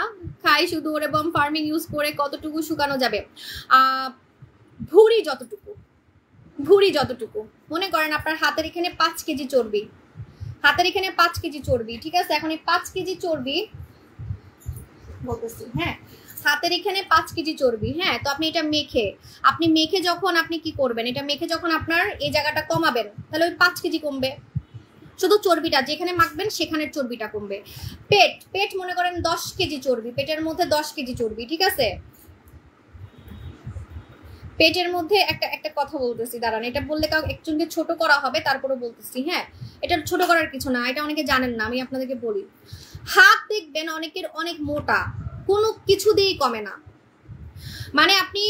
খাই শুধু, ওরে বম ফার্মিং ইউজ করে কতটুকু শুকানো যাবে? ভুঁড়ি যতটুকু মনে করেন আপনার হাতের এখানে 5 কেজি চর্বি, হাতের এখানে 5 কেজি চর্বি, ঠিক আছে। এখন এই 5 কেজি চর্বি বলতেছি, হ্যাঁ হাতের এখানে 5 কেজি চর্বি, হ্যাঁ। তো আপনি এটা মেখে যখন আপনি কি করবেন, এটা মেখে যখন আপনার এই জায়গাটা কমাবেন, তাহলে ওই 5 কেজি কমবে, শুধু চর্বিটা যেখানে মাখবেন সেখানের চর্বিটা কমবে। পেট পেট মনে করেন 10 কেজি চর্বি, পেটের মধ্যে 10 কেজি চর্বি, ঠিক আছে? পেটের মধ্যে একটা কথা বলতেছি, দাঁড়ান, এটা বললে কাউ একজনকে ছোট করা হবে, তারপরে বলতেছি। হ্যাঁ, এটা ছোট করার কিছু না, এটা অনেকে জানেন না, আমি আপনাদেরকে বলি। হাত দেখবেন অনেকের অনেক মোটা, কোনো কিছু দিয়েই কমে না। মানে আপনি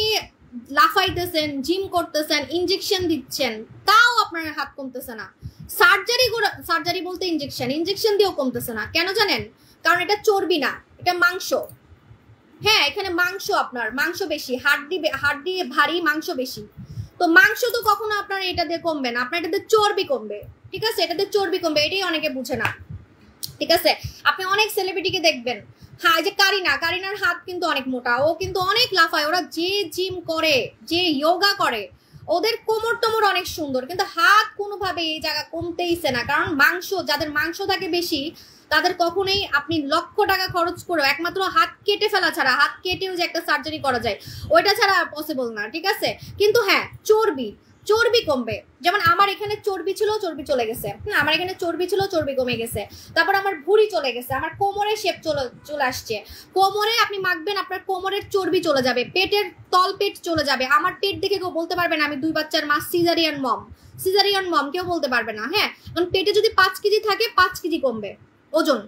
লাফাইতেছেন, জিম করতেছেন, ইনজেকশন দিচ্ছেন, তাও আপনার হাত কমতেছে না। সার্জারি বলতে ইনজেকশন দিয়েও কমতেছে না। কেন জানেন? কারণ এটা চর্বি না, এটা মাংস। হ্যাঁ, এখানে মাংস, আপনার মাংস বেশি, হাড্ডি ভারী, মাংস বেশি। তো মাংস তো কখনো আপনার এটা দিয়ে কমবে না, আপনার এটাতে চর্বি কমবে, ঠিক আছে? এটাতে চর্বি কমবে, এটাই অনেকে বুঝে না, ঠিক আছে? আপনি অনেক সেলিব্রিটিকে দেখবেন, হ্যাঁ, যে কারিনার হাত কিন্তু অনেক মোটা, ও কিন্তু অনেক লাফায়, ওরা যে জিম করে, যে যোগা করে, ওদের কোমর টোমর অনেক সুন্দর, কিন্তু হাত কোনোভাবে এই জায়গা কমতেইছে না। কারণ মাংস, যাদের মাংস থাকে বেশি, তাদের কখনোই আপনি লক্ষ টাকা খরচ করে একমাত্র হাত কেটে ফেলা ছাড়া, হাত কেটেও যে একটা সার্জারি করা যায়, ওইটা ছাড়া পসিবল না, ঠিক আছে? কিন্তু হ্যাঁ, চর্বি কমবে। যেমন আমার এখানে চর্বি ছিল, চর্বি চলে গেছে। আমার এখানে চর্বি ছিল, চর্বি কমে গেছে। তারপর আমার ভুঁড়ি চলে গেছে, আমার কোমরের শেপ চলে আসছে। কোমরে আপনি মাখবেন, আপনার কোমরের চর্বি চলে যাবে, পেটের তল পেট চলে যাবে। আমার পেট দেখে কেউ বলতে পারবে না আমি 2 বাচ্চার মা, সিজারিয়ান মম কেউ বলতে পারবে না। হ্যাঁ, কারণ পেটে যদি 5 কেজি থাকে, 5 কেজি কমবে ওজন।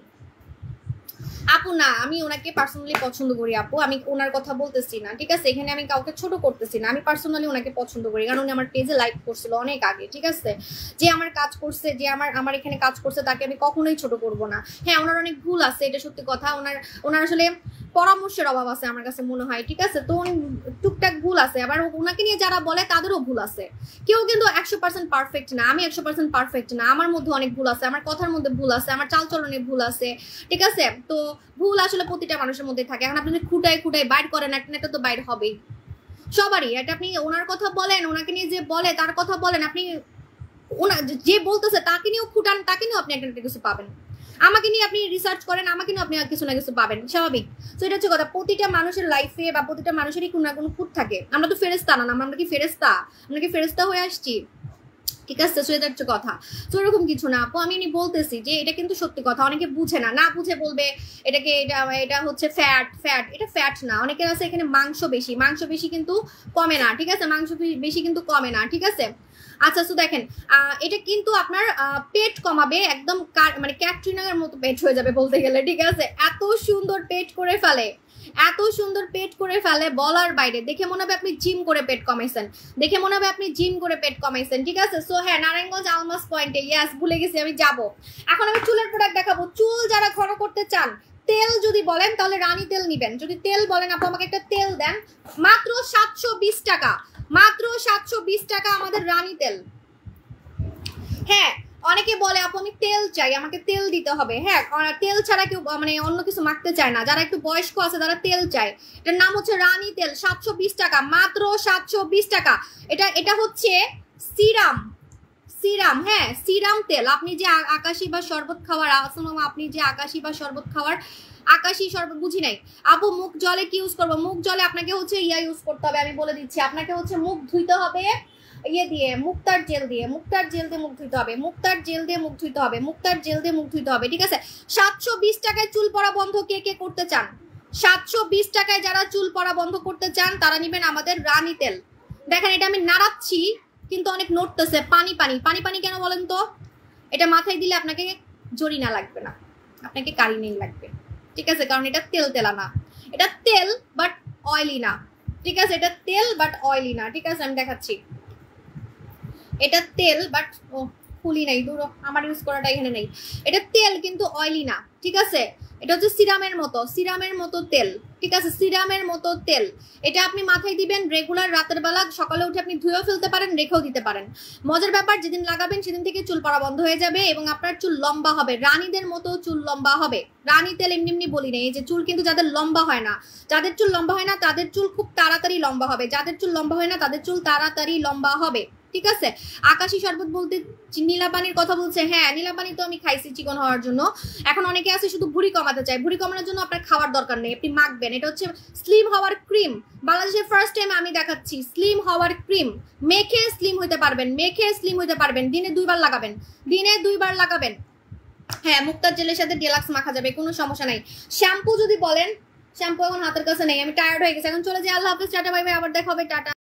আপু না, আমি ওনাকে পার্সোনালি পছন্দ করি আপু, আমি ওনার কথা বলতেছি না, ঠিক আছে? এখানে আমি কাউকে ছোট করতেছি না, আমি পার্সোনালি ওনাকে পছন্দ করি, কারণ উনি আমার পেজে লাইক করছিল অনেক আগে, ঠিক আছে? যে আমার কাজ করছে, যে আমার এখানে কাজ করছে, তাকে আমি কখনোই ছোট করব না। হ্যাঁ, ওনার অনেক ভুল আছে, এটা সত্যি কথা। ওনার আসলে পরামর্শের অভাব আছে আমার কাছে মনে হয়, ঠিক আছে? তো টুকটাক ভুল আছে, আবার ওনাকে নিয়ে যারা বলে তাদেরও ভুল আছে। কেউ কিন্তু 100% পারফেক্ট না, আমি 100% পারফেক্ট না, আমার মধ্যে অনেক ভুল আছে, আমার কথার মধ্যে ভুল আছে, আমার চালচলনে ভুল আছে, ঠিক আছে? তো ভুল আসলে প্রতিটা মানুষের মধ্যে থাকে। এখন আপনি খুঁটাই বাইর করেন, একটা তো বাইর হবেই সবারই। এটা আপনি ওনার কথা বলেন, ওনাকে নিয়ে যে বলে তার কথা বলেন, আপনি যে বলতেছে তাকে নিয়েও খুঁটান, তাকে নিয়েও আপনি একটা কিছু পাবেন। আমাকে নিয়ে আপনি রিসার্চ করেন, আমাকে নিয়ে আপনি কিছু না কিছু পাবেন, স্বাভাবিক। তো এটা হচ্ছে কথা। প্রতিটা মানুষের লাইফে বা প্রতিটা মানুষেরই কোনো না কোনো খুঁত থাকে। আমরা তো ফেরেস্তা না, আমরা কি ফেরেস্তা হয়ে আসছি, ঠিক আছে? তো এটা হচ্ছে কথা। তো এরকম কিছু না আপু, আমি বলতেছি যে এটা কিন্তু সত্যি কথা। অনেকে বুঝে না বুঝে বলবে এটাকে এটা হচ্ছে ফ্যাট, এটা ফ্যাট না। অনেকের আছে এখানে মাংস বেশি কিন্তু কমে না, ঠিক আছে? মাংস বেশি কিন্তু কমে না, ঠিক আছে? আচ্ছা, তো দেখেন, এটা কিন্তু আপনার পেট কমাবে, একদম মানে ক্যাটরিনার মতো পেট হয়ে যাবে বলতে গেলে, ঠিক আছে? এত সুন্দর পেট করে ফেলে, বলার বাইরে। দেখে মনে হবে আপনি জিম করে পেট কমাইছেন, ঠিক আছে? সো হ্যাঁ, নারায়ণগঞ্জ আলমাস পয়েন্টে, ইয়েস, ভুলে গেছি, আমি যাব। এখন আমি চুলের প্রোডাক্ট দেখাবো। চুল যারা ঘন করতে চান, তেল যদি বলেন তাহলে রানী তেল নিবেন। যদি তেল বলেন আপু আমাকে একটা তেল দেন, মাত্র 720 টাকা, আমাদের রানী তেল। হ্যাঁ, অনেকে বলে আপু আমি তেল চাই, আমাকে তেল দিতে হবে। হ্যাঁ, তেল ছাড়া কেউ মানে অন্য কিছু মাখতে চায় না, যারা একটু বয়স্ক আছে তারা তেল চায়। এটার নাম হচ্ছে রানী তেল, 720 টাকা, মাত্র 720 টাকা। এটা হচ্ছে সিরাম, হ্যাঁ, সিরাম তেল। আপনি যে আকাশি বা শরবত খাওয়ার, আকাশি শরবত বুঝি নাই আপু, মুখ জলে কি ইউজ করবো? মুখ জলে আপনাকে হচ্ছে ইউজ করতে হবে, আমি বলে দিচ্ছি। আপনাকে হচ্ছে মুখ ধুইতে হবে মুক্তার জেল দিয়ে মুখ ধুইতে হবে, ঠিক আছে? 720 টাকায় চুল পড়া বন্ধ কে করতে চান? 720 টাকায় যারা চুল পড়া বন্ধ করতে চান তারা নিবেন আমাদের রানী তেল। দেখেন, এটা আমি নাড়াচ্ছি কিন্তু অনেক নড়তেছে, পানি কেন বলেন তো? এটা মাথায় দিলে আপনাকে জরিনা লাগবে না, আপনাকে কারিনেই লাগবে, ঠিক আছে? কারণ এটা তেলা না, এটা তেল বাট অয়েলি না, ঠিক আছে? এটা তেল বাট অয়েলি না, ঠিক আছে? আমি দেখাচ্ছি। এটা তেল বাট ফুলি নাই, দূর, আমার ইউজ করাটা এখানে নেই। এটা তেল কিন্তু অয়েলি না, ঠিক আছে? এটা হচ্ছে সিরামের মতো তেল, ঠিক আছে? সিরামের মতো তেল। এটা আপনি মাথায় দিবেন রেগুলার, রাতের বেলা, সকালে উঠে আপনি ধুয়েও ফেলতে পারেন, রেখেও দিতে পারেন। মজার ব্যাপার, যেদিন লাগাবেন সেদিন থেকে চুল পড়া বন্ধ হয়ে যাবে এবং আপনার চুল লম্বা হবে, রানীদের মতো চুল লম্বা হবে। রানী তেল এমনি বলি না, এই যে চুল কিন্তু যাদের লম্বা হয় না, তাদের চুল খুব তাড়াতাড়ি লম্বা হবে, যাদের চুল লম্বা হয় না তাদের চুল তাড়াতাড়ি লম্বা হবে, ঠিক আছে। আকাশী শরবত বলতে নীলাপানির কথা বলছে। হ্যাঁ, নীলাপানি তো আমি খাইছি চিকন হওয়ার জন্য। এখন অনেকে আছে শুধু ভুঁড়ি কমাতে চায়, ভুঁড়ি কমানোর জন্য আপনার খাওয়ার দরকার নেই, আপনি মাখবেন। এটা হচ্ছে স্লিম হওয়ার ক্রিম, বাংলাদেশের ফার্স্ট টাইম আমি দেখাচ্ছি স্লিম হওয়ার ক্রিম। মেখে স্লিম হইতে পারবেন, মেখে স্লিম হইতে পারবেন, দিনে 2 বার লাগাবেন, দিনে 2 বার লাগাবেন। হ্যাঁ, মুক্তার জেলের সাথে ডিলাক্স মাখা যাবে, কোনো সমস্যা নাই। শ্যাম্পু যদি বলেন, শ্যাম্পু এখন হাতের কাছে নেই, আমি টায়ার্ড হয়ে গেছি, এখন চলে যাই। আল্লাহ হাফেজ, টাটা বাই বাই, আবার দেখা হবে, টাটা।